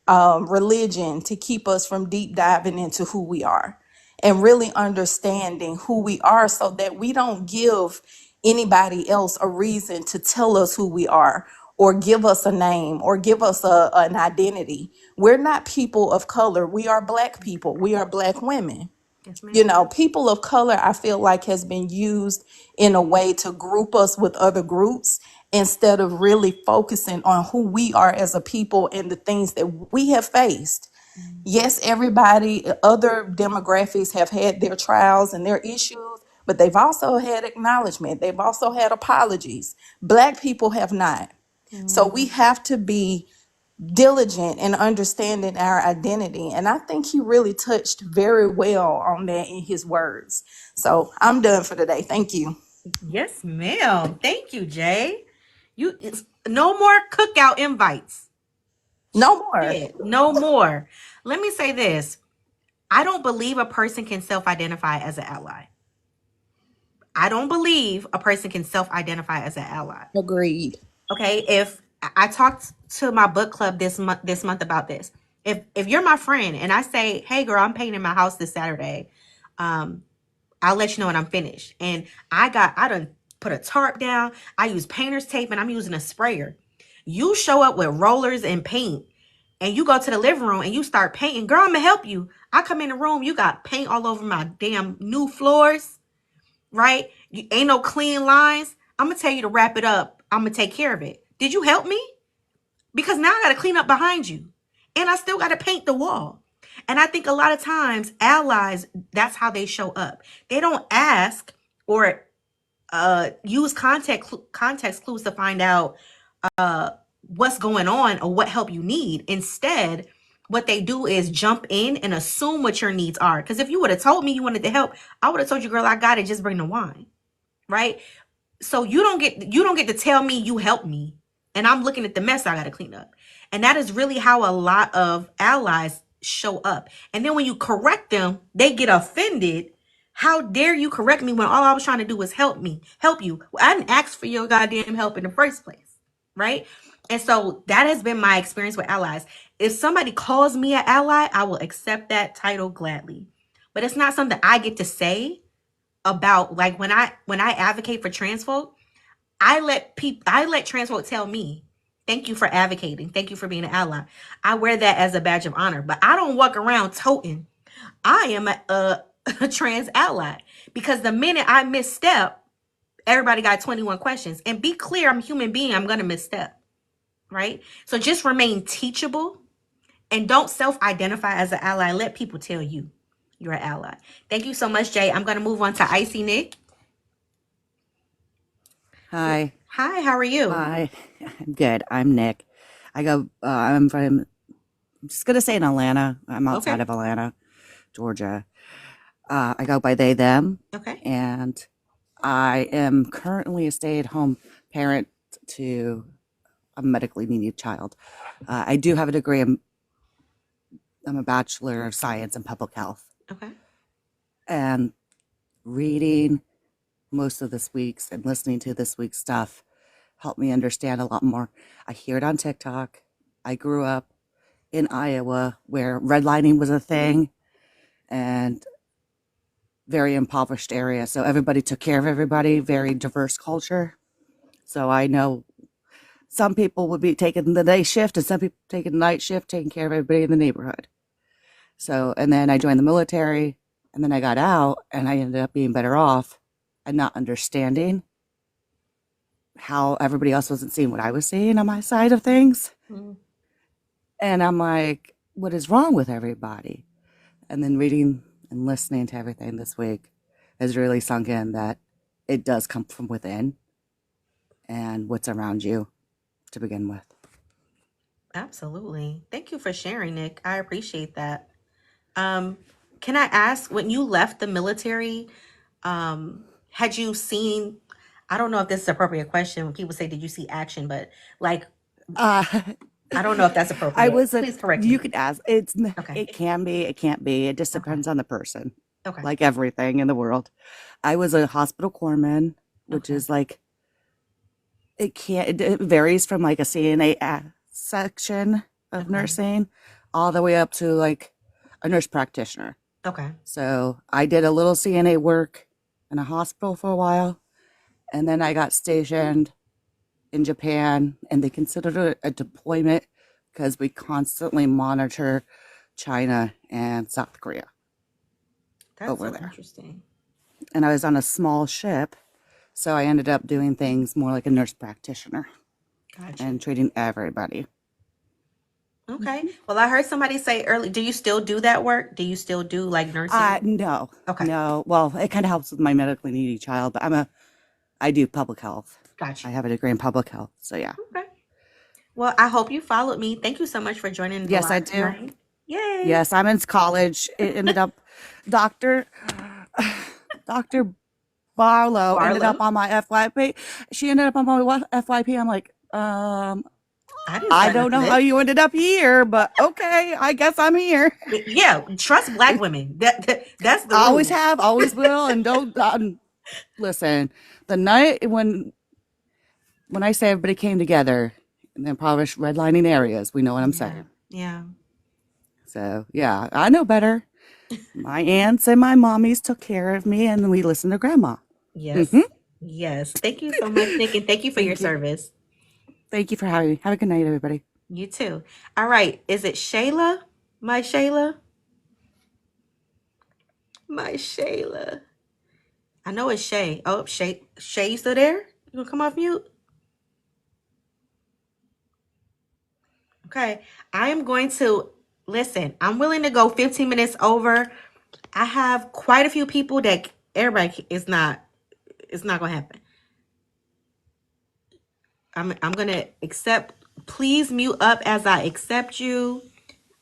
religion to keep us from deep diving into who we are and really understanding who we are so that we don't give anybody else a reason to tell us who we are or give us a name or give us an identity. We're not people of color. We are Black people. We are Black women. People of color, I feel like, has been used in a way to group us with other groups instead of really focusing on who we are as a people and the things that we have faced. Yes, everybody, other demographics have had their trials and their issues, but they've also had acknowledgement. They've also had apologies. Black people have not. So we have to be diligent in understanding our identity. And I think he really touched very well on that in his words. So I'm done for today. Thank you. Yes, ma'am. Thank you, Jay. No more cookout invites. No more. No more. Let me say this. I don't believe a person can self-identify as an ally. I don't believe a person can self-identify as an ally. Agreed. Okay, if I talked to my book club this month about this. If you're my friend and I say, hey girl, I'm painting my house this Saturday, I'll let you know when I'm finished. And I done put a tarp down. I use painter's tape and I'm using a sprayer. You show up with rollers and paint and you go to the living room and you start painting. Girl, I'm gonna help you. I come in the room, you got paint all over my damn new floors, right? You ain't no clean lines. I'm gonna tell you to wrap it up. I'm gonna take care of it. Did you help me? Because now I gotta clean up behind you. And I still gotta paint the wall. And I think a lot of times allies, that's how they show up. They don't ask or use context clues to find out what's going on or what help you need. Instead, what they do is jump in and assume what your needs are. Because if you would have told me you wanted to help, I would have told you, girl, I got it. Just bring the wine, right? So you don't get to tell me you help me, and I'm looking at the mess I got to clean up. And that is really how a lot of allies show up. And then when you correct them, they get offended. How dare you correct me when all I was trying to do was help you. I didn't ask for your goddamn help in the first place, right? And so that has been my experience with allies. If somebody calls me an ally, I will accept that title gladly. But it's not something I get to say about. Like when I advocate for trans folk, I let trans folk tell me, Thank you for advocating. Thank you for being an ally. I wear that as a badge of honor, but I don't walk around toting I am a trans ally, because the minute I misstep, everybody got 21 questions. And be clear, I'm a human being. I'm going to misstep, right? So just remain teachable and don't self-identify as an ally. Let people tell you you're an ally. Thank you so much, Jay. I'm going to move on to Icy Nick. Hi. Hi, how are you? Hi. I'm good. I'm Nick. I'm just going to say in Atlanta. I'm outside Okay. of Atlanta, Georgia. I go by they, them. Okay. And I am currently a stay-at-home parent to a medically needy child. I do have a degree. I'm a Bachelor of Science in Public Health. Okay. And reading most of this week's and listening to this week's stuff helped me understand a lot more. I hear it on TikTok. I grew up in Iowa where redlining was a thing and very impoverished area. So everybody took care of everybody, very diverse culture. So I know some people would be taking the day shift and some people taking the night shift, taking care of everybody in the neighborhood. So, and then I joined the military and then I got out and I ended up being better off and not understanding how everybody else wasn't seeing what I was seeing on my side of things. Mm. And I'm like, what is wrong with everybody? And then reading and listening to everything this week has really sunk in that it does come from within and what's around you to begin with. Absolutely. Thank you for sharing, Nick. I appreciate that. Can I ask, when you left the military, had you seen, I don't know if this is an appropriate question when people say, did you see action? But like, Uh, I don't know if that's I appropriate. was Please correct you me. could ask. Okay. It can be, it can't be. It just Okay. depends on the person, Okay. like everything in the world. I was a hospital corpsman, which Okay. is like, it varies from like a CNA section of Okay. nursing all the way up to like a nurse practitioner. Okay. So I did a little CNA work in a hospital for a while, and then I got stationed in Japan, and they considered it a deployment because we constantly monitor China and South Korea That's over so there. interesting. And I was on a small ship, so I ended up doing things more like a nurse practitioner Gotcha. and treating everybody. Okay. Well, I heard somebody say earlier, do you still do that work? Do you still do like nursing? No. Okay. No. Well, it kind of helps with my medically needy child, but I do public health. Gotcha. I have a degree in public health, so yeah. Okay. Well, I hope you followed me. Thank you so much for joining the Yes, I live do. tonight. Yay. Yes, I'm in college. It ended up, Dr. Barlow ended up Barlow? on my FYP. She ended up on my FYP. I'm like, didn't I sign up don't for know how this. you ended up here, but okay, I guess I'm here. Yeah, trust Black women. That's the I always rule. have, always will, and don't listen. The night when I say everybody came together in the impoverished redlining areas, we know what I'm saying. Yeah. So yeah, I know better. My aunts and my mommies took care of me, and we listened to grandma. Yes. Mhm. Yes. Thank you so much, Nick, and thank you for your Thank you. service. Thank you for having me. Have a good night, everybody. You too. All right. Is it Shayla? My Shayla? My Shayla. I know it's Shay. Oh, Shay, you still there? You gonna come off mute? Okay. I am going to listen. I'm willing to go 15 minutes over. I have quite a few people that everybody is not. It's not gonna happen. I'm gonna accept. Please mute up as I accept you.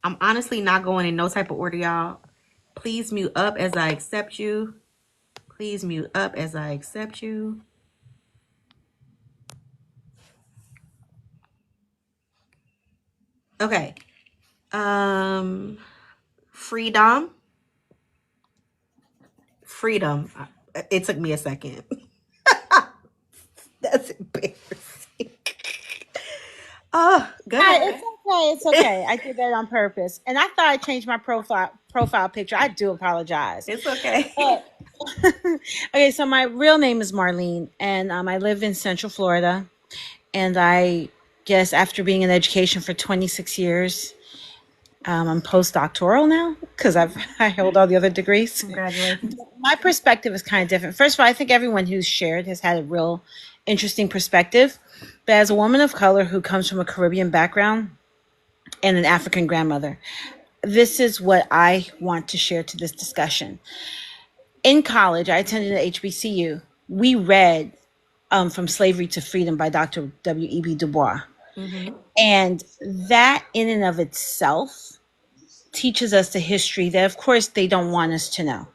I'm honestly not going in no type of order, y'all. Please mute up as I accept you. Please mute up as I accept you. Okay. Freedom. Freedom. It took me a second. That's embarrassing. Oh, go Hi, ahead. it's okay. It's okay. I did that on purpose, and I thought I changed my profile picture. I do apologize. It's okay. Okay, so my real name is Marlene, and I live in Central Florida, and I guess after being in education for 26 years, I'm postdoctoral now because I hold all the other degrees. Congratulations. My perspective is kind of different. First of all, I think everyone who's shared has had a real interesting perspective. But as a woman of color who comes from a Caribbean background and an African grandmother, this is what I want to share to this discussion. In college, I attended at HBCU. We read From Slavery to Freedom by Dr. W.E.B. Du Bois. Mm-hmm. And that in and of itself teaches us the history that, of course, they don't want us to know.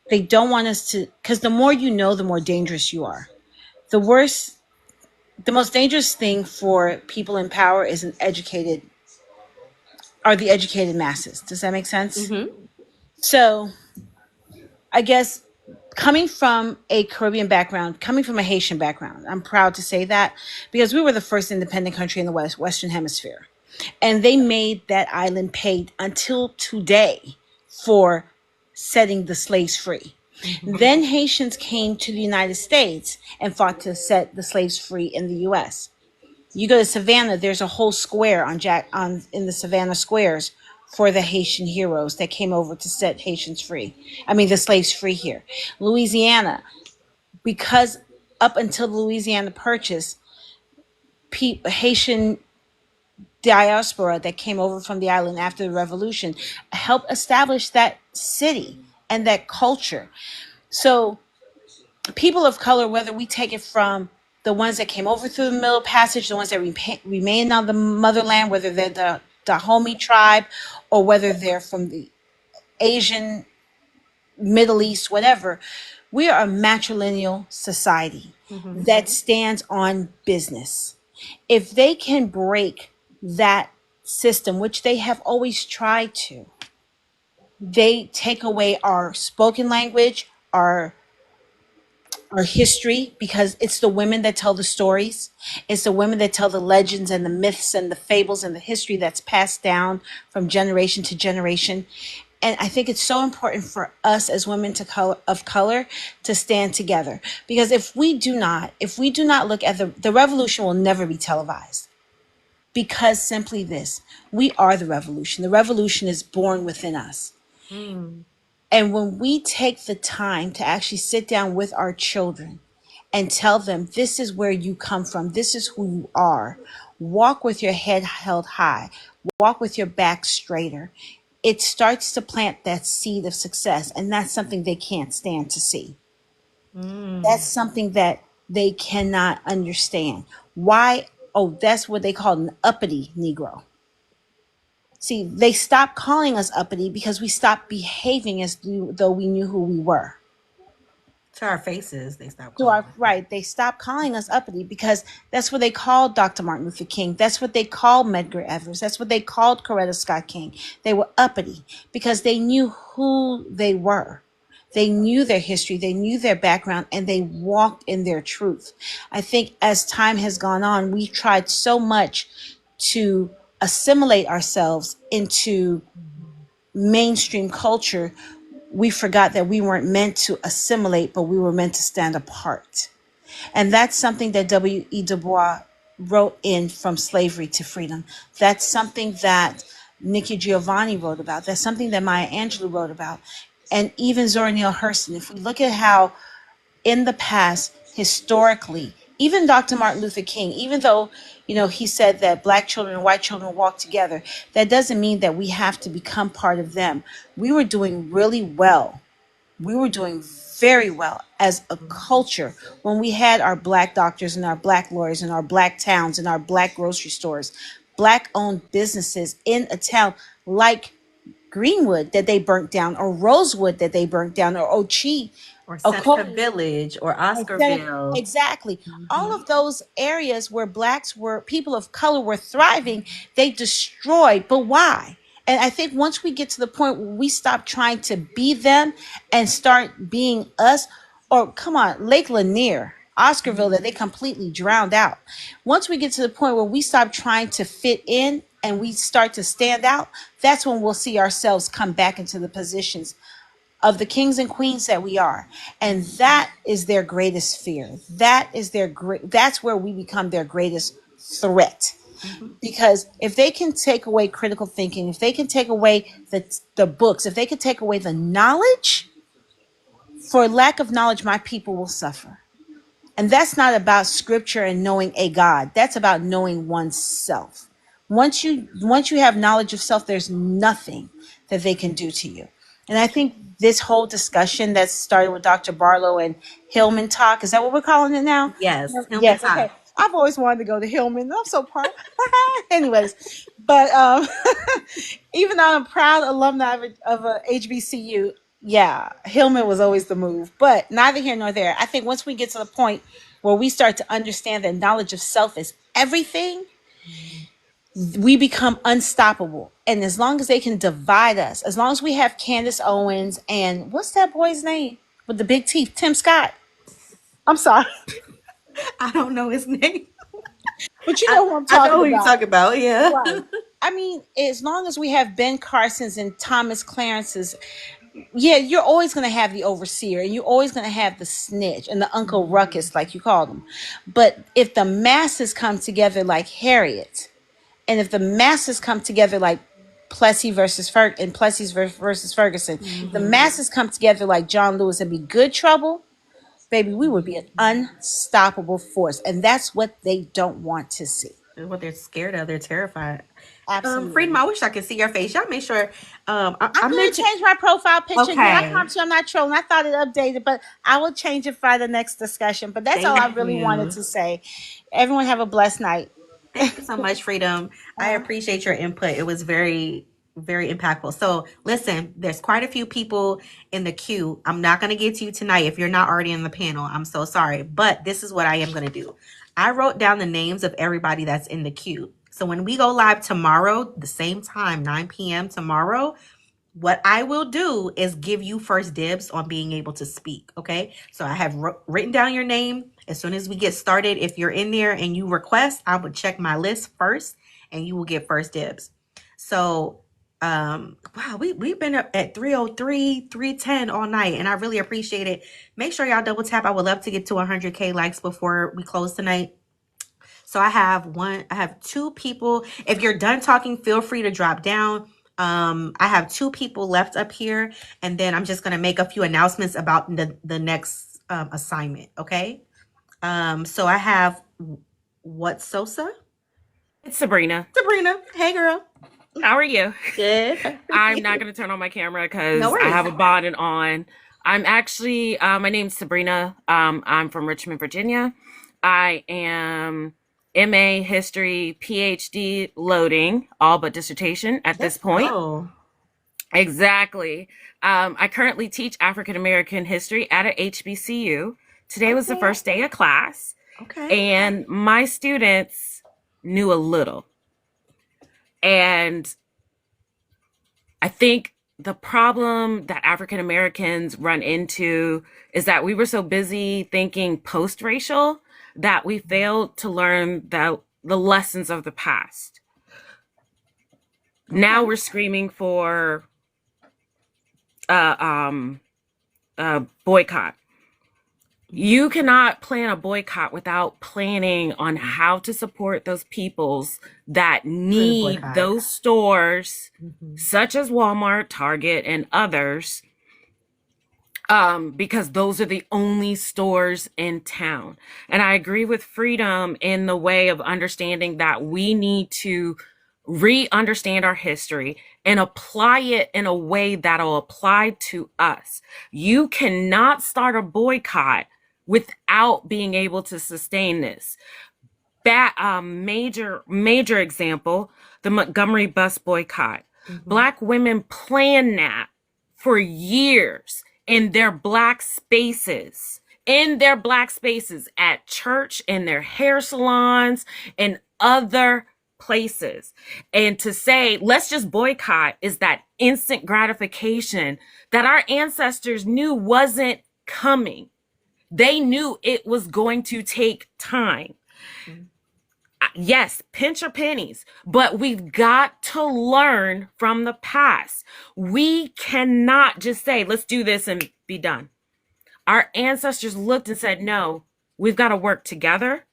They don't want us to, because the more you know, the more dangerous you are. The most dangerous thing for people in power is the educated masses. Does that make sense? Mm-hmm. So I guess coming from a Caribbean background, coming from a Haitian background, I'm proud to say that because we were the first independent country in the Western Hemisphere. And they made that island pay until today for setting the slaves free. Mm-hmm. Then Haitians came to the United States and fought to set the slaves free in the U.S. You go to Savannah, there's a whole square in the Savannah squares for the Haitian heroes that came over to set Haitians free. I mean, the slaves free here. Louisiana, because up until the Louisiana Purchase, Haitian diaspora that came over from the island after the revolution helped establish that city and that culture. So people of color, whether we take it from the ones that came over through the Middle Passage, the ones that remain on the motherland, whether they're the Dahomey tribe or whether they're from the Asian, Middle East, whatever, we are a matrilineal society that stands on business. If they can break that system, which they have always tried to, they take away our spoken language, our history, because it's the women that tell the stories. It's the women that tell the legends and the myths and the fables and the history that's passed down from generation to generation. And I think it's so important for us as women of color to stand together, because if we do not look at the revolution will never be televised, because simply this, we are the revolution. The revolution is born within us. And when we take the time to actually sit down with our children and tell them, this is where you come from, this is who you are, walk with your head held high, walk with your back straighter, it starts to plant that seed of success. And that's something they can't stand to see. That's something that they cannot understand. Why? Oh, that's what they call an uppity Negro. See, they stopped calling us uppity because we stopped behaving as though we knew who we were. To our faces, they stopped To calling. right, they stopped calling us uppity because that's what they called Dr. Martin Luther King. That's what they called Medgar Evers. That's what they called Coretta Scott King. They were uppity because they knew who they were. They knew their history, they knew their background, and they walked in their truth. I think as time has gone on, we've tried so much to assimilate ourselves into mainstream culture. We forgot that we weren't meant to assimilate, but we were meant to stand apart. And that's something that W.E. Du Bois wrote in From Slavery to Freedom. That's something that Nikki Giovanni wrote about. That's something that Maya Angelou wrote about. And even Zora Neale Hurston. If we look at how in the past, historically, even Dr. Martin Luther King, even though, he said that black children and white children walk together, that doesn't mean that we have to become part of them. We were doing really well. We were doing very well as a culture when we had our black doctors and our black lawyers and our black towns and our black grocery stores, black owned businesses in a town like Greenwood that they burnt down, or Rosewood that they burnt down, or Ochi, or Seneca Village, or Oscarville. Exactly. All of those areas where people of color were thriving, they destroyed. But why? And I think once we get to the point where we stop trying to be them and start being us, or come on, Lake Lanier, Oscarville, that they completely drowned out. Once we get to the point where we stop trying to fit in and we start to stand out, that's when we'll see ourselves come back into the positions of the kings and queens that we are. And that is their greatest fear. That's where we become their greatest threat. Mm-hmm. Because if they can take away critical thinking, if they can take away the books, if they can take away the knowledge, for lack of knowledge, my people will suffer. And that's not about scripture and knowing a God. That's about knowing oneself. Once you have knowledge of self, there's nothing that they can do to you. And I think this whole discussion that started with Dr. Barlow and Hillman talk, is that what we're calling it now? Yes, Hillman Yes, okay. Top. I've always wanted to go to Hillman. I'm so proud. Anyways, but even though I'm a proud alumni of a HBCU, yeah, Hillman was always the move. But neither here nor there. I think once we get to the point where we start to understand that knowledge of self is everything, we become unstoppable. And as long as they can divide us, as long as we have Candace Owens and what's that boy's name with the big teeth? Tim Scott. I'm sorry. I don't know his name. But you know who I'm I talking know who you're about. talking about. Yeah. Right. I mean, as long as we have Ben Carson's and Thomas Clarence's, yeah, you're always going to have the overseer and you're always going to have the snitch and the Uncle Ruckus, like you call them. But if the masses come together like Harriet, and if the masses come together like Plessy versus Plessy's versus Ferguson, the masses come together like John Lewis and be good trouble, baby, we would be an unstoppable force. And that's what they don't want to see. What they're scared of, they're terrified. Absolutely. Freedom, I wish I could see your face. Y'all make sure. I'm going to change my profile picture again. I promise you I'm not trolling. I thought it updated, but I will change it for the next discussion. But that's all I really wanted to say. Everyone have a blessed night. Thank you so much, Freedom. I appreciate your input. It was very, very impactful. So listen, there's quite a few people in the queue. I'm not going to get to you tonight if you're not already in the panel. I'm so sorry. But this is what I am going to do. I wrote down the names of everybody that's in the queue. So when we go live tomorrow, the same time, 9 p.m. tomorrow, what I will do is give you first dibs on being able to speak. Okay. So I have written down your name. As soon as we get started, if you're in there and you request, I would check my list first and you will get first dibs. So, wow, we've been up at 303, 310 all night and I really appreciate it. Make sure y'all double tap. I would love to get to 100K likes before we close tonight. So I have two people. If you're done talking, feel free to drop down. I have two people left up here, and then I'm just going to make a few announcements about the next assignment. Okay. So I have what Sosa? It's Sabrina. Sabrina. Hey, girl. How are you? Good. I'm not going to turn on my camera because No worries. I have a bonnet on. I'm actually, my name's Sabrina. I'm from Richmond, Virginia. I am MA History, PhD loading, all but dissertation at this point. Oh. Exactly. I currently teach African American history at a HBCU. Today was the first day of class. Okay. And my students knew a little. And I think the problem that African Americans run into is that we were so busy thinking post-racial that we failed to learn the lessons of the past. Now we're screaming for boycott. You cannot plan a boycott without planning on how to support those peoples that need those stores, such as Walmart, Target, and others, because those are the only stores in town. And I agree with Freedom in the way of understanding that we need to re-understand our history and apply it in a way that'll apply to us. You cannot start a boycott without being able to sustain this. Major example, the Montgomery bus boycott. Black women planned that for years in their black spaces, at church, in their hair salons, and other places. And to say, let's just boycott, is that instant gratification that our ancestors knew wasn't coming. They knew it was going to take time. Yes, pinch your pennies, but we've got to learn from the past. We cannot just say, let's do this and be done. Our ancestors looked and said, no, we've got to work together.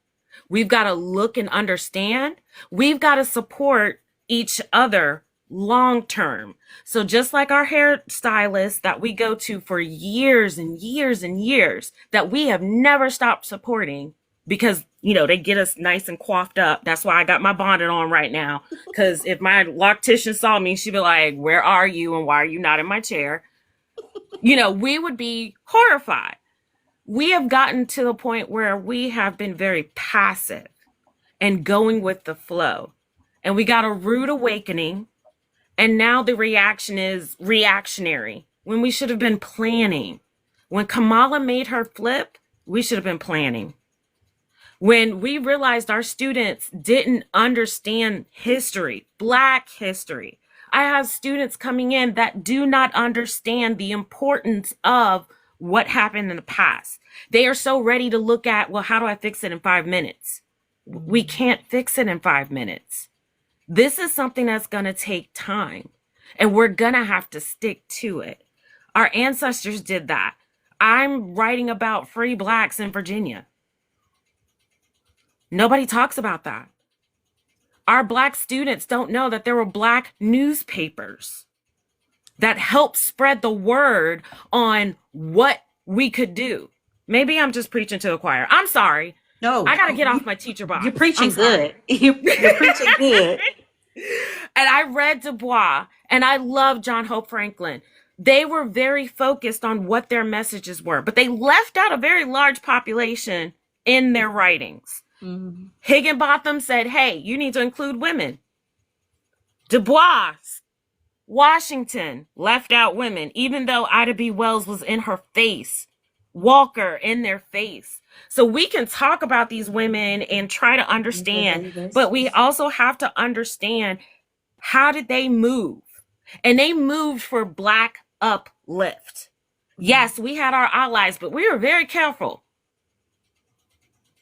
We've got to look and understand. We've got to support each other long term. So just like our hairstylist that we go to for years and years and years that we have never stopped supporting because, you know, they get us nice and coiffed up. That's why I got my bonnet on right now. Because if my loctician saw me, she'd be like, where are you and why are you not in my chair? You know, we would be horrified. We have gotten to the point where we have been very passive and going with the flow. And we got a rude awakening. And now the reaction is reactionary when we should have been planning. When Kamala made her flip, we should have been planning. When we realized our students didn't understand history, Black history. I have students coming in that do not understand the importance of what happened in the past. They are so ready to look at, well, how do I fix it in 5 minutes? We can't fix it in 5 minutes. This is something that's going to take time, and we're going to have to stick to it. Our ancestors did that. I'm writing about free Blacks in Virginia. Nobody talks about that. Our Black students don't know that there were Black newspapers that helped spread the word on what we could do. Maybe I'm just preaching to the choir. I'm sorry. No, I got to get off my teacher box. You're preaching good. You're preaching good. And I read Du Bois and I love John Hope Franklin. They were very focused on what their messages were, but they left out a very large population in their writings. Mm-hmm. Higginbotham said, hey, you need to include women. Du Bois, Washington left out women, even though Ida B. Wells was in her face. Walker in their face. So we can talk about these women and try to understand, but we also have to understand, how did they move? And they moved for Black uplift. Yes, we had our allies, but we were very careful.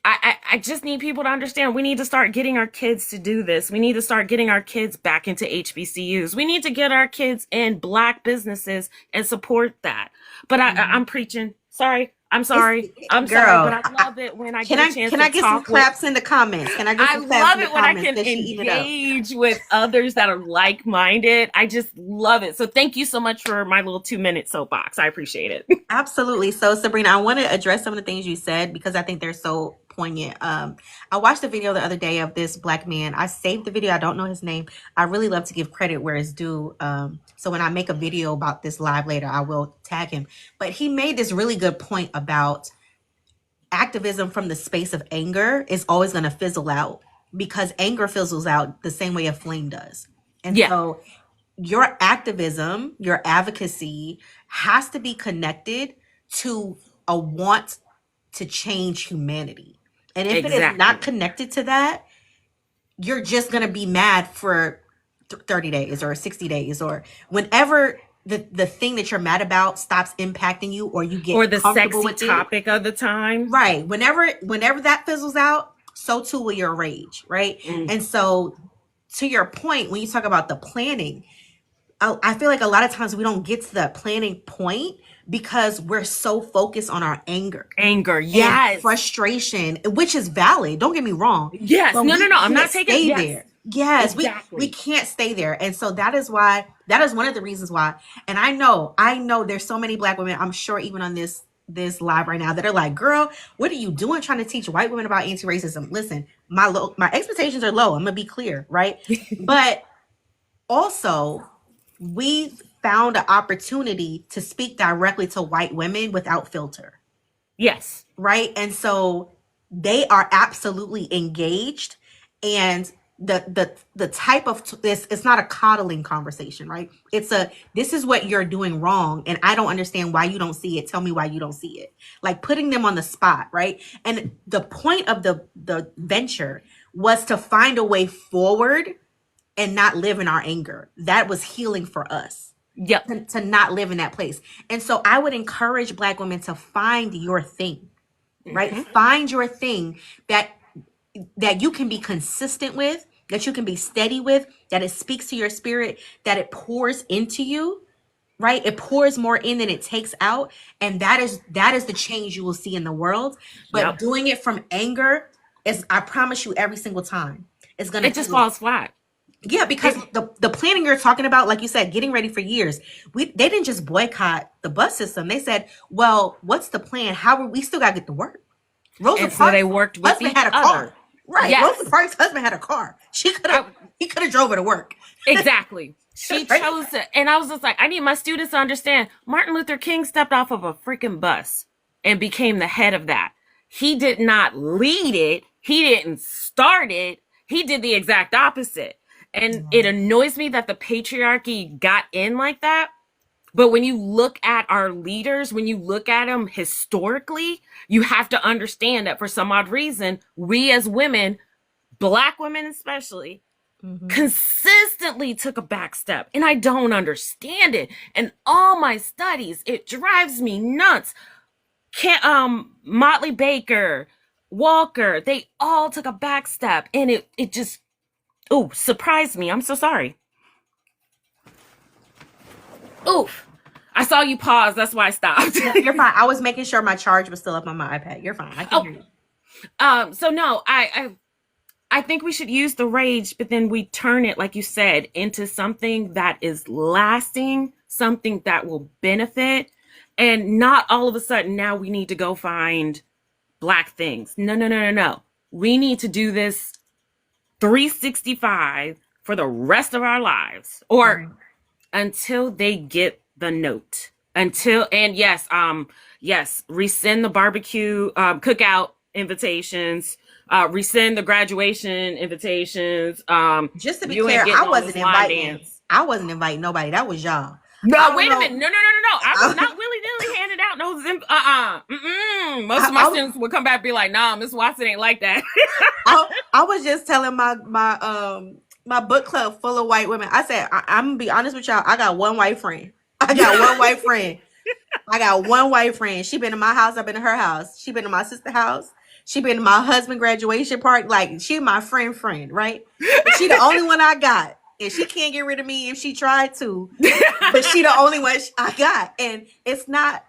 I just need people to understand, we need to start getting our kids to do this. We need to start getting our kids back into HBCUs. We need to get our kids in Black businesses and support that. But I'm preaching. Sorry. I'm sorry. I'm Girl, sorry, but I love it when I get a chance to talk. Can I get some claps in the comments? Can I get some claps in the comments? I love it when I can engage with others that are like-minded. I just love it. So thank you so much for my little 2-minute soapbox. I appreciate it. Absolutely. So Sabrina, I want to address some of the things you said because I think they're so poignant. I watched a video the other day of this Black man. I saved the video. I don't know his name. I really love to give credit where it's due. So when I make a video about this live later, I will tag him. But he made this really good point about activism from the space of anger is always going to fizzle out because anger fizzles out the same way a flame does. And so your activism, your advocacy has to be connected to a want to change humanity. And if it is not connected to that, you're just going to be mad for 30 days or 60 days or whenever the thing that you're mad about stops impacting you or you get or the comfortable sexy with topic of the time. Right. Whenever that fizzles out, so too will your rage. Right. And so to your point, when you talk about the planning, I feel like a lot of times we don't get to that planning point because we're so focused on our anger. Yes. Frustration, which is valid. Don't get me wrong. Yes. No. I'm not taking it there. Yes, exactly. we can't stay there. And so that is one of the reasons why. And I know there's so many Black women, I'm sure even on this live right now that are like, girl, what are you doing trying to teach white women about anti-racism? Listen, my expectations are low. I'm gonna be clear, right? But also we found an opportunity to speak directly to white women without filter. Yes. Right. And so they are absolutely engaged. And the type of this, it's not a coddling conversation, right? It's this is what you're doing wrong. And I don't understand why you don't see it. Tell me why you don't see it. Like putting them on the spot, right? And the point of the venture was to find a way forward and not live in our anger. That was healing for us. Yep. To not live in that place. And so I would encourage Black women to find your thing, right? Find your thing that you can be consistent with, that you can be steady with, that it speaks to your spirit, that it pours into you, right? It pours more in than it takes out. And that is the change you will see in the world. But doing it from anger, I promise you, every single time it's gonna It just fail. falls flat. Yeah, because the planning you're talking about, like you said, getting ready for years. They didn't just boycott the bus system. They said, "Well, what's the plan? How are we still gotta get to work?" Rosa And so they Parks' worked with husband each had a other. car. Right. Yes. Rosa Parks' husband had a car. He could have drove her to work. Exactly. She Right. chose it. And I was just like, I need my students to understand Martin Luther King stepped off of a freaking bus and became the head of that. He did not lead it. He didn't start it. He did the exact opposite. And it annoys me that the patriarchy got in like that. But when you look at our leaders, when you look at them historically, you have to understand that for some odd reason, we as women, Black women especially, consistently took a back step. And I don't understand it. And all my studies, it drives me nuts. Motley Baker, Walker, they all took a back step. And it just, surprised me. I'm so sorry. Oof. I saw you pause. That's why I stopped. No, you're fine. I was making sure my charge was still up on my iPad. You're fine. I can hear you. So no, I think we should use the rage, but then we turn it, like you said, into something that is lasting, something that will benefit, and not all of a sudden now we need to go find Black things. No. We need to do this 365 for the rest of our lives, or until they get the note. Yes, rescind the barbecue, cookout invitations, rescind the graduation invitations. Just to be clear, I wasn't inviting nobody. That was y'all. No, wait a minute. No. I was not willy-nilly handing out no Most of my students would come back and be like, nah, Miss Watson ain't like that. I was just telling my book club full of white women. I said, I'm gonna be honest with y'all. I got one white friend. I got one white friend. She been in my house. I've been in her house. She been in my sister's house. She been in my husband graduation party. Like, she my friend, right? But she the only one I got. And she can't get rid of me if she tried to. But she the only one I got. And it's not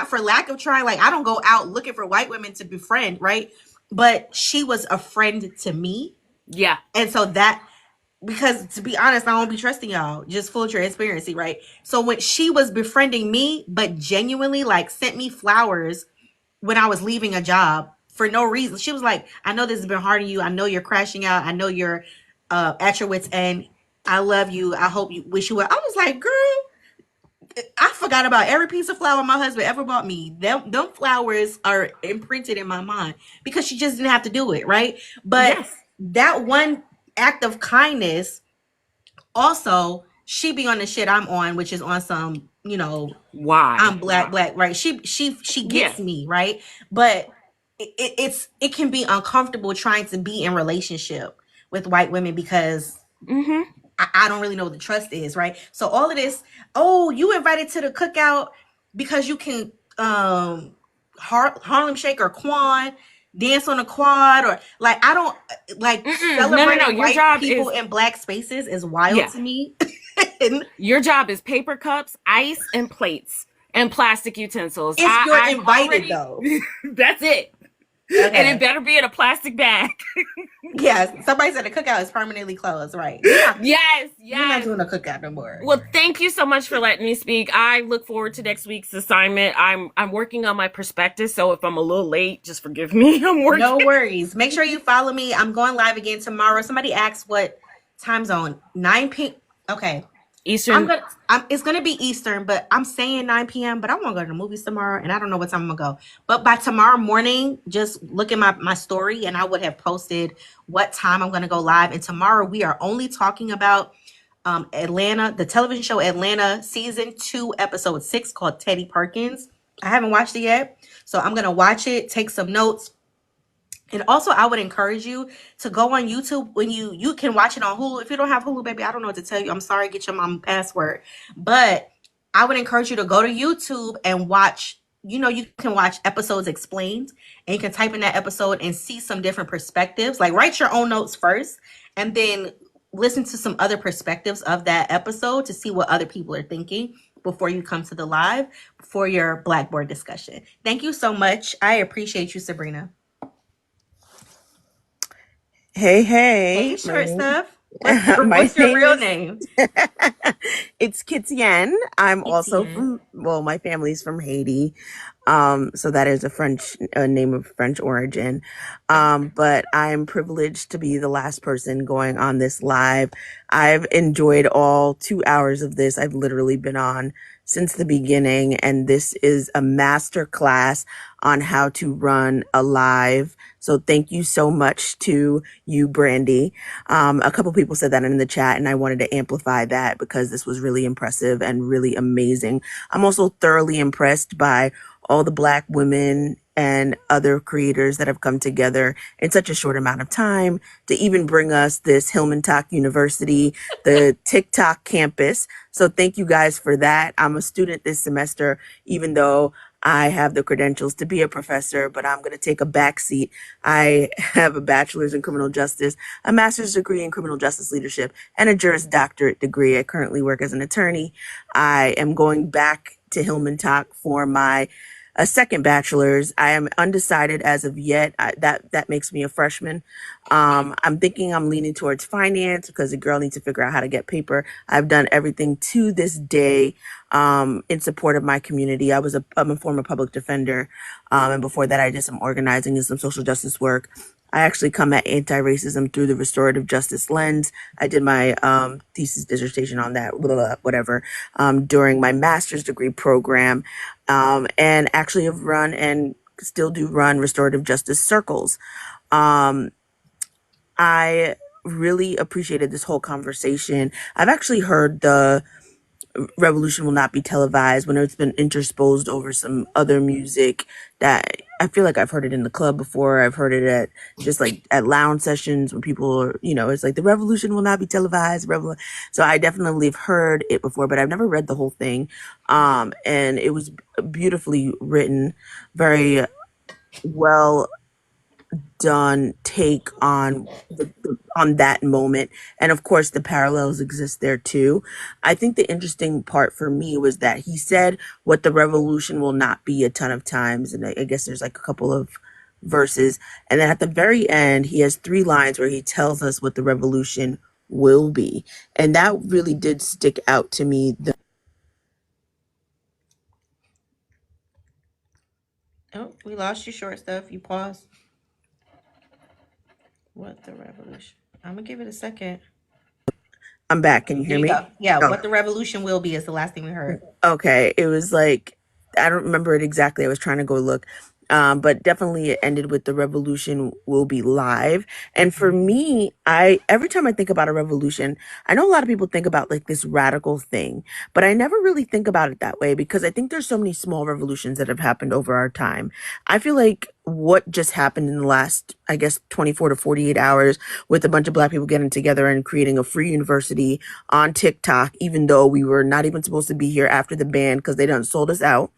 for lack of trying. Like, I don't go out looking for white women to befriend, right? But she was a friend to me. Yeah. And so because to be honest, I don't be trusting y'all. Just full transparency, right? So when she was befriending me, but genuinely like sent me flowers when I was leaving a job for no reason. She was like, I know this has been hard on you. I know you're crashing out. I know you're at your wit's end. I love you. I hope you wish you well. I was like, girl, I forgot about every piece of flower my husband ever bought me. Them flowers are imprinted in my mind because she just didn't have to do it, right? But that one act of kindness, also, she be on the shit I'm on, which is on some, why I'm black, right? She gets me, right? But it can be uncomfortable trying to be in relationship with white women because I don't really know what the trust is, right? So all of this, you invited to the cookout because you can Harlem Shake or Quan, dance on a quad, or like, I don't like celebrating white people in black spaces is wild to me. Your job is paper cups, ice, and plates, and plastic utensils. If you're invited, though. That's it. Okay. And it better be in a plastic bag. Yes. Somebody said the cookout is permanently closed, right? Yes. You're not doing a cookout no more. Well, thank you so much for letting me speak. I look forward to next week's assignment. I'm working on my perspective, so if I'm a little late, just forgive me. I'm working. No worries. Make sure you follow me. I'm going live again tomorrow. Somebody asked what time zone. 9 p.m. Okay. Eastern. It's gonna be Eastern, but I'm saying 9 p.m. But I want to go to the movies tomorrow, and I don't know what time I'm gonna go. But by tomorrow morning, just look at my story, and I would have posted what time I'm gonna go live. And tomorrow we are only talking about Atlanta, the television show Atlanta, season 2, episode 6, called Teddy Perkins. I haven't watched it yet, so I'm gonna watch it, take some notes. And also, I would encourage you to go on YouTube when you can watch it on Hulu. If you don't have Hulu, baby, I don't know what to tell you. I'm sorry, get your mom password. But I would encourage you to go to YouTube and watch, you can watch episodes explained. And you can type in that episode and see some different perspectives. Like, write your own notes first and then listen to some other perspectives of that episode to see what other people are thinking before you come to the live for your Blackboard discussion. Thank you so much. I appreciate you, Sabrina. Hey, Hey, hey. short stuff. My What's your name real is name? it's Kitian. I'm also Etienne. from, well, my family's from Haiti. So that is a French name of French origin. But I'm privileged to be the last person going on this live. I've enjoyed all 2 hours of this. I've literally been on since the beginning, and this is a master class on how to run a live. So thank you so much to you, Brandy. A couple people said that in the chat, and I wanted to amplify that because this was really impressive and really amazing. I'm also thoroughly impressed by all the Black women and other creators that have come together in such a short amount of time to even bring us this Hillman Talk University, the TikTok campus. So thank you guys for that. I'm a student this semester, even though I have the credentials to be a professor, but I'm going to take a back seat. I have a bachelor's in criminal justice, a master's degree in criminal justice leadership, and a Juris Doctorate degree. I currently work as an attorney. I am going back to Hillman Talk for my a second bachelor's. I am undecided as of yet. That makes me a freshman. I'm thinking I'm leaning towards finance because a girl needs to figure out how to get paper. I've done everything to this day in support of my community. I'm a former public defender, and before that, I did some organizing and some social justice work. I actually come at anti-racism through the restorative justice lens. I did my thesis dissertation on that, whatever, during my master's degree program, and actually have run and still do run restorative justice circles. I really appreciated this whole conversation. I've actually heard the revolution will not be televised when it's been intersposed over some other music that I feel like I've heard it in the club before. I've heard it at just like at lounge sessions when people are, it's like the revolution will not be televised. So I definitely have heard it before, but I've never read the whole thing. And it was beautifully written, very well done take on on that moment, and of course the parallels exist there too. I think the interesting part for me was that he said what the revolution will not be a ton of times, and I guess there's like a couple of verses, and then at the very end he has 3 lines where he tells us what the revolution will be, and that really did stick out to me. Oh, we lost you, short stuff. You paused. What the revolution? I'm gonna give it a second. I'm back. Can you There hear you me? go. Yeah, Oh. what the revolution will be is the last thing we heard. Okay, it was like I don't remember it exactly. I was trying to go look. But definitely it ended with the revolution will be live. And for me, every time I think about a revolution, I know a lot of people think about like this radical thing, but I never really think about it that way because I think there's so many small revolutions that have happened over our time. I feel like what just happened in the last, I guess, 24 to 48 hours with a bunch of Black people getting together and creating a free university on TikTok, even though we were not even supposed to be here after the ban because they done sold us out,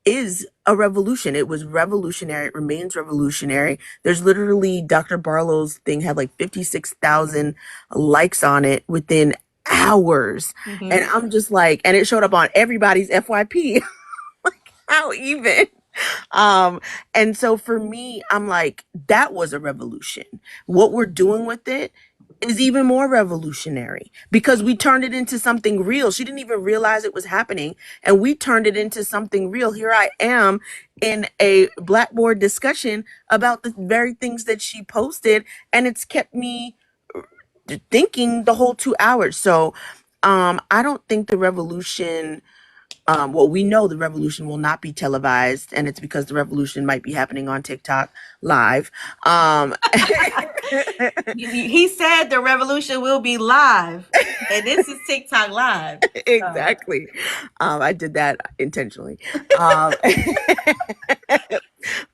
is a revolution. It was revolutionary. It remains revolutionary. There's literally Dr. Barlow's thing had like 56,000 likes on it within hours. Mhm. And I'm just like, and it showed up on everybody's FYP. Like, how even? And so for me, I'm like, that was a revolution. What we're doing with it is even more revolutionary because we turned it into something real. She didn't even realize it was happening, and we turned it into something real. Here I am in a Blackboard discussion about the very things that she posted, and it's kept me thinking the whole 2 hours. So I don't think the revolution well, we know the revolution will not be televised, and it's because the revolution might be happening on TikTok live. He said the revolution will be live, and this is TikTok live. Exactly. I did that intentionally.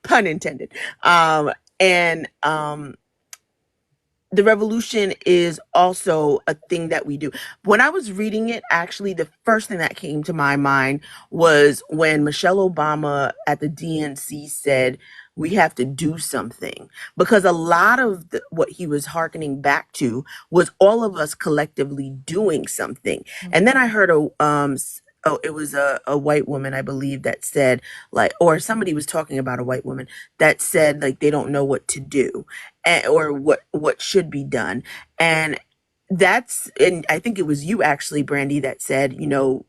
Pun intended. And the revolution is also a thing that we do. When I was reading it, actually, the first thing that came to my mind was when Michelle Obama at the DNC said, we have to do something. Because a lot of what he was hearkening back to was all of us collectively doing something. And then I heard it was a white woman, I believe, that said, like, or somebody was talking about a white woman that said, like, they don't know what to do. or what should be done. And I think it was you actually, Brandy, that said,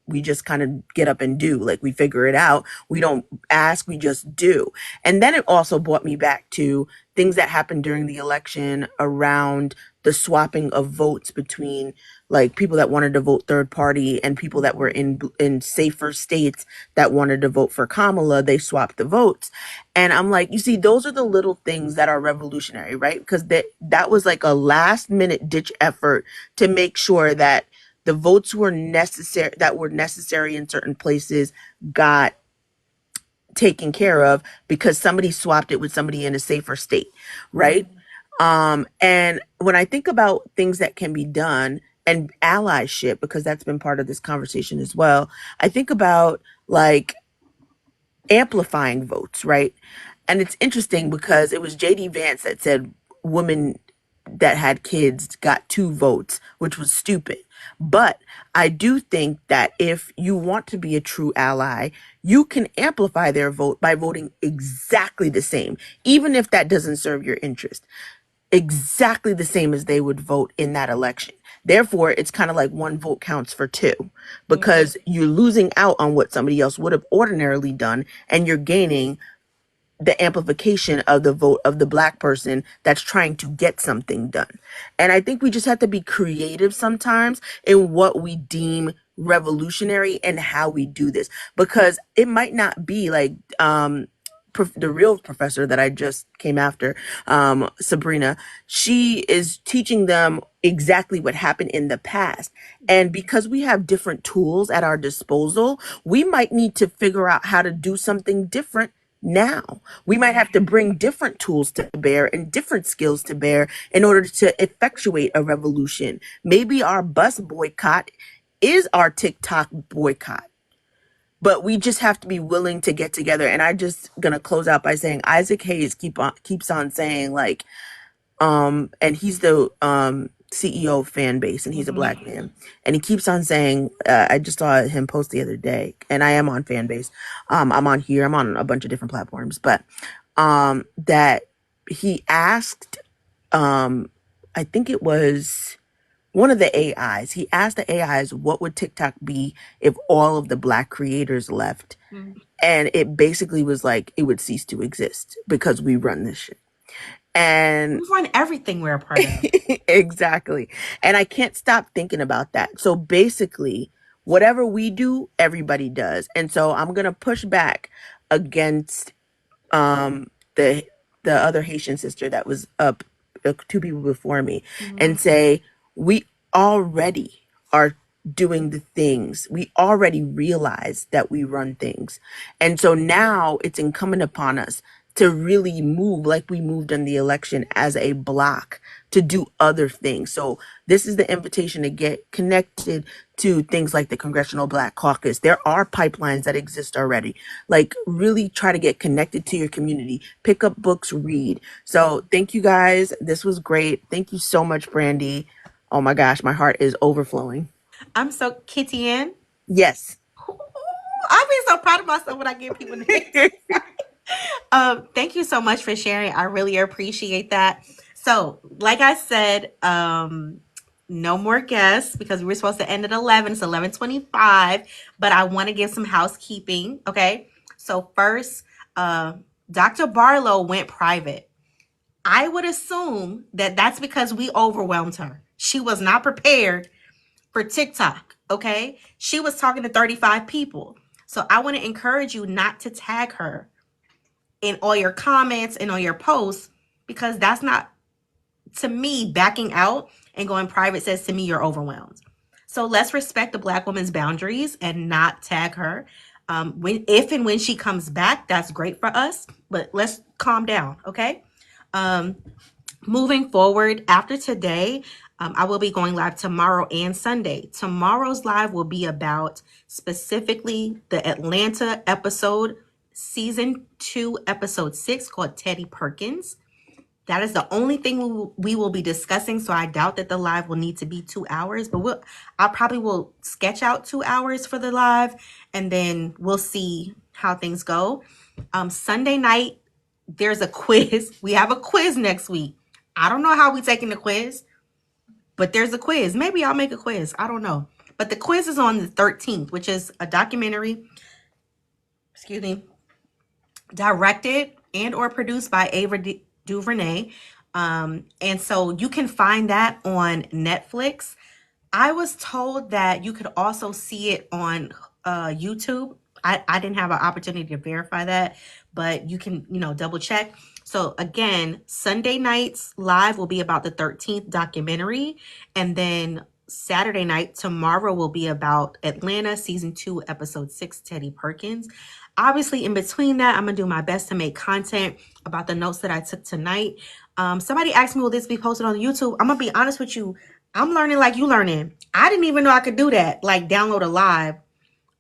we just kind of get up and do, like we figure it out. We don't ask, we just do. And then it also brought me back to things that happened during the election around the swapping of votes between like people that wanted to vote third party and people that were in safer states that wanted to vote for Kamala. They swapped the votes. And I'm like, you see, those are the little things that are revolutionary, right? Because that was like a last minute ditch effort to make sure that the votes were necessary in certain places got taken care of because somebody swapped it with somebody in a safer state, right? And when I think about things that can be done and allyship, because that's been part of this conversation as well, I think about like amplifying votes, right? And it's interesting because it was JD Vance that said women that had kids got 2 votes, which was stupid. But I do think that if you want to be a true ally, you can amplify their vote by voting exactly the same, even if that doesn't serve your interest, exactly the same as they would vote in that election. Therefore, it's kind of like 1 vote counts for 2 because you're losing out on what somebody else would have ordinarily done, and you're gaining the amplification of the vote of the Black person that's trying to get something done. And I think we just have to be creative sometimes in what we deem revolutionary and how we do this, because it might not be like the real professor that I just came after, Sabrina. She is teaching them exactly what happened in the past. And because we have different tools at our disposal, we might need to figure out how to do something different now. We might have to bring different tools to bear and different skills to bear in order to effectuate a revolution. Maybe our bus boycott is our TikTok boycott, but we just have to be willing to get together. And I just gonna close out by saying Isaac Hayes keeps on saying like, and he's the CEO of Fanbase, and he's a Black man, and he keeps on saying, I just saw him post the other day, and I am on Fanbase. I'm on here, I'm on a bunch of different platforms, but that he asked, I think it was one of the AIs, he asked the AIs, what would TikTok be if all of the Black creators left? And it basically was like, it would cease to exist because we run this shit. And we run everything we're a part of. Exactly. And I can't stop thinking about that. So basically, whatever we do, everybody does. And so I'm going to push back against the other Haitian sister that was up, 2 people before me, and say, we already are doing the things. We already realize that we run things. And so now it's incumbent upon us to really move like we moved in the election as a block to do other things. So this is the invitation to get connected to things like the Congressional Black Caucus. There are pipelines that exist already. Like really try to get connected to your community, pick up books, read. So thank you guys. This was great. Thank you so much, Brandy. Oh my gosh, my heart is overflowing. I'm so Kitty Ann. Yes. I be so proud of myself when I give people names. Thank you so much for sharing. I really appreciate that. So, like I said, no more guests because we were supposed to end at 11. It's 11:25, but I want to give some housekeeping. Okay. So first, Dr. Barlow went private. I would assume that that's because we overwhelmed her. She was not prepared for TikTok. Okay. She was talking to 35 people. So I want to encourage you not to tag her in all your comments and on your posts, because that's not, to me, backing out and going private says to me you're overwhelmed. So let's respect the Black woman's boundaries and not tag her. If and when she comes back, that's great for us, but let's calm down, okay? Moving forward, after today, I will be going live tomorrow and Sunday. Tomorrow's live will be about specifically the Atlanta episode, season 2, episode 6, called Teddy Perkins. That is the only thing we will be discussing. So I doubt that the live will need to be 2 hours, but I probably will sketch out 2 hours for the live, and then we'll see how things go. Sunday night, there's a quiz. We have a quiz next week. I don't know how we taking the quiz, but there's a quiz. Maybe I'll make a quiz. I don't know. But the quiz is on the 13th, which is a documentary, excuse me, directed and or produced by Ava DuVernay. And so you can find that on Netflix. I was told that you could also see it on YouTube. I didn't have an opportunity to verify that, but you can, double check. So again, Sunday nights live will be about the 13th documentary. And then Saturday night, tomorrow, will be about Atlanta season 2, episode 6, Teddy Perkins. Obviously, in between that, I'm going to do my best to make content about the notes that I took tonight. Somebody asked me, will this be posted on YouTube? I'm going to be honest with you. I'm learning like you learning. I didn't even know I could do that, like download a live,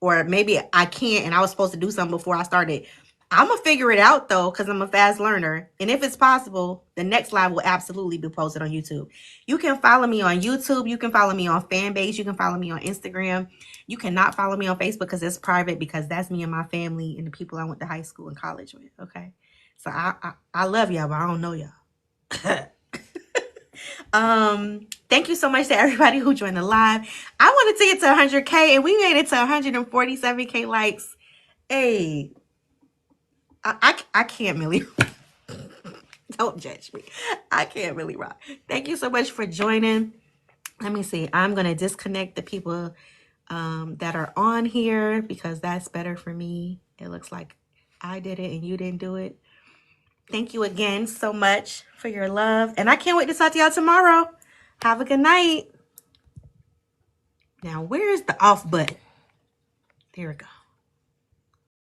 or maybe I can't and I was supposed to do something before I started. I'm going to figure it out though, because I'm a fast learner. And if it's possible, the next live will absolutely be posted on YouTube. You can follow me on YouTube. You can follow me on Fanbase. You can follow me on Instagram. You cannot follow me on Facebook because it's private, because that's me and my family and the people I went to high school and college with. Okay. So I love y'all, but I don't know y'all. Thank you so much to everybody who joined the live. I wanted to get to 100K and we made it to 147K likes. Hey, I can't really don't judge me. I can't really rock. Thank you so much for joining. Let me see. I'm gonna disconnect the people that are on here because that's better for me. It looks like I did it and you didn't do it. Thank you again so much for your love. And I can't wait to talk to y'all tomorrow. Have a good night. Now, where's the off button? There we go.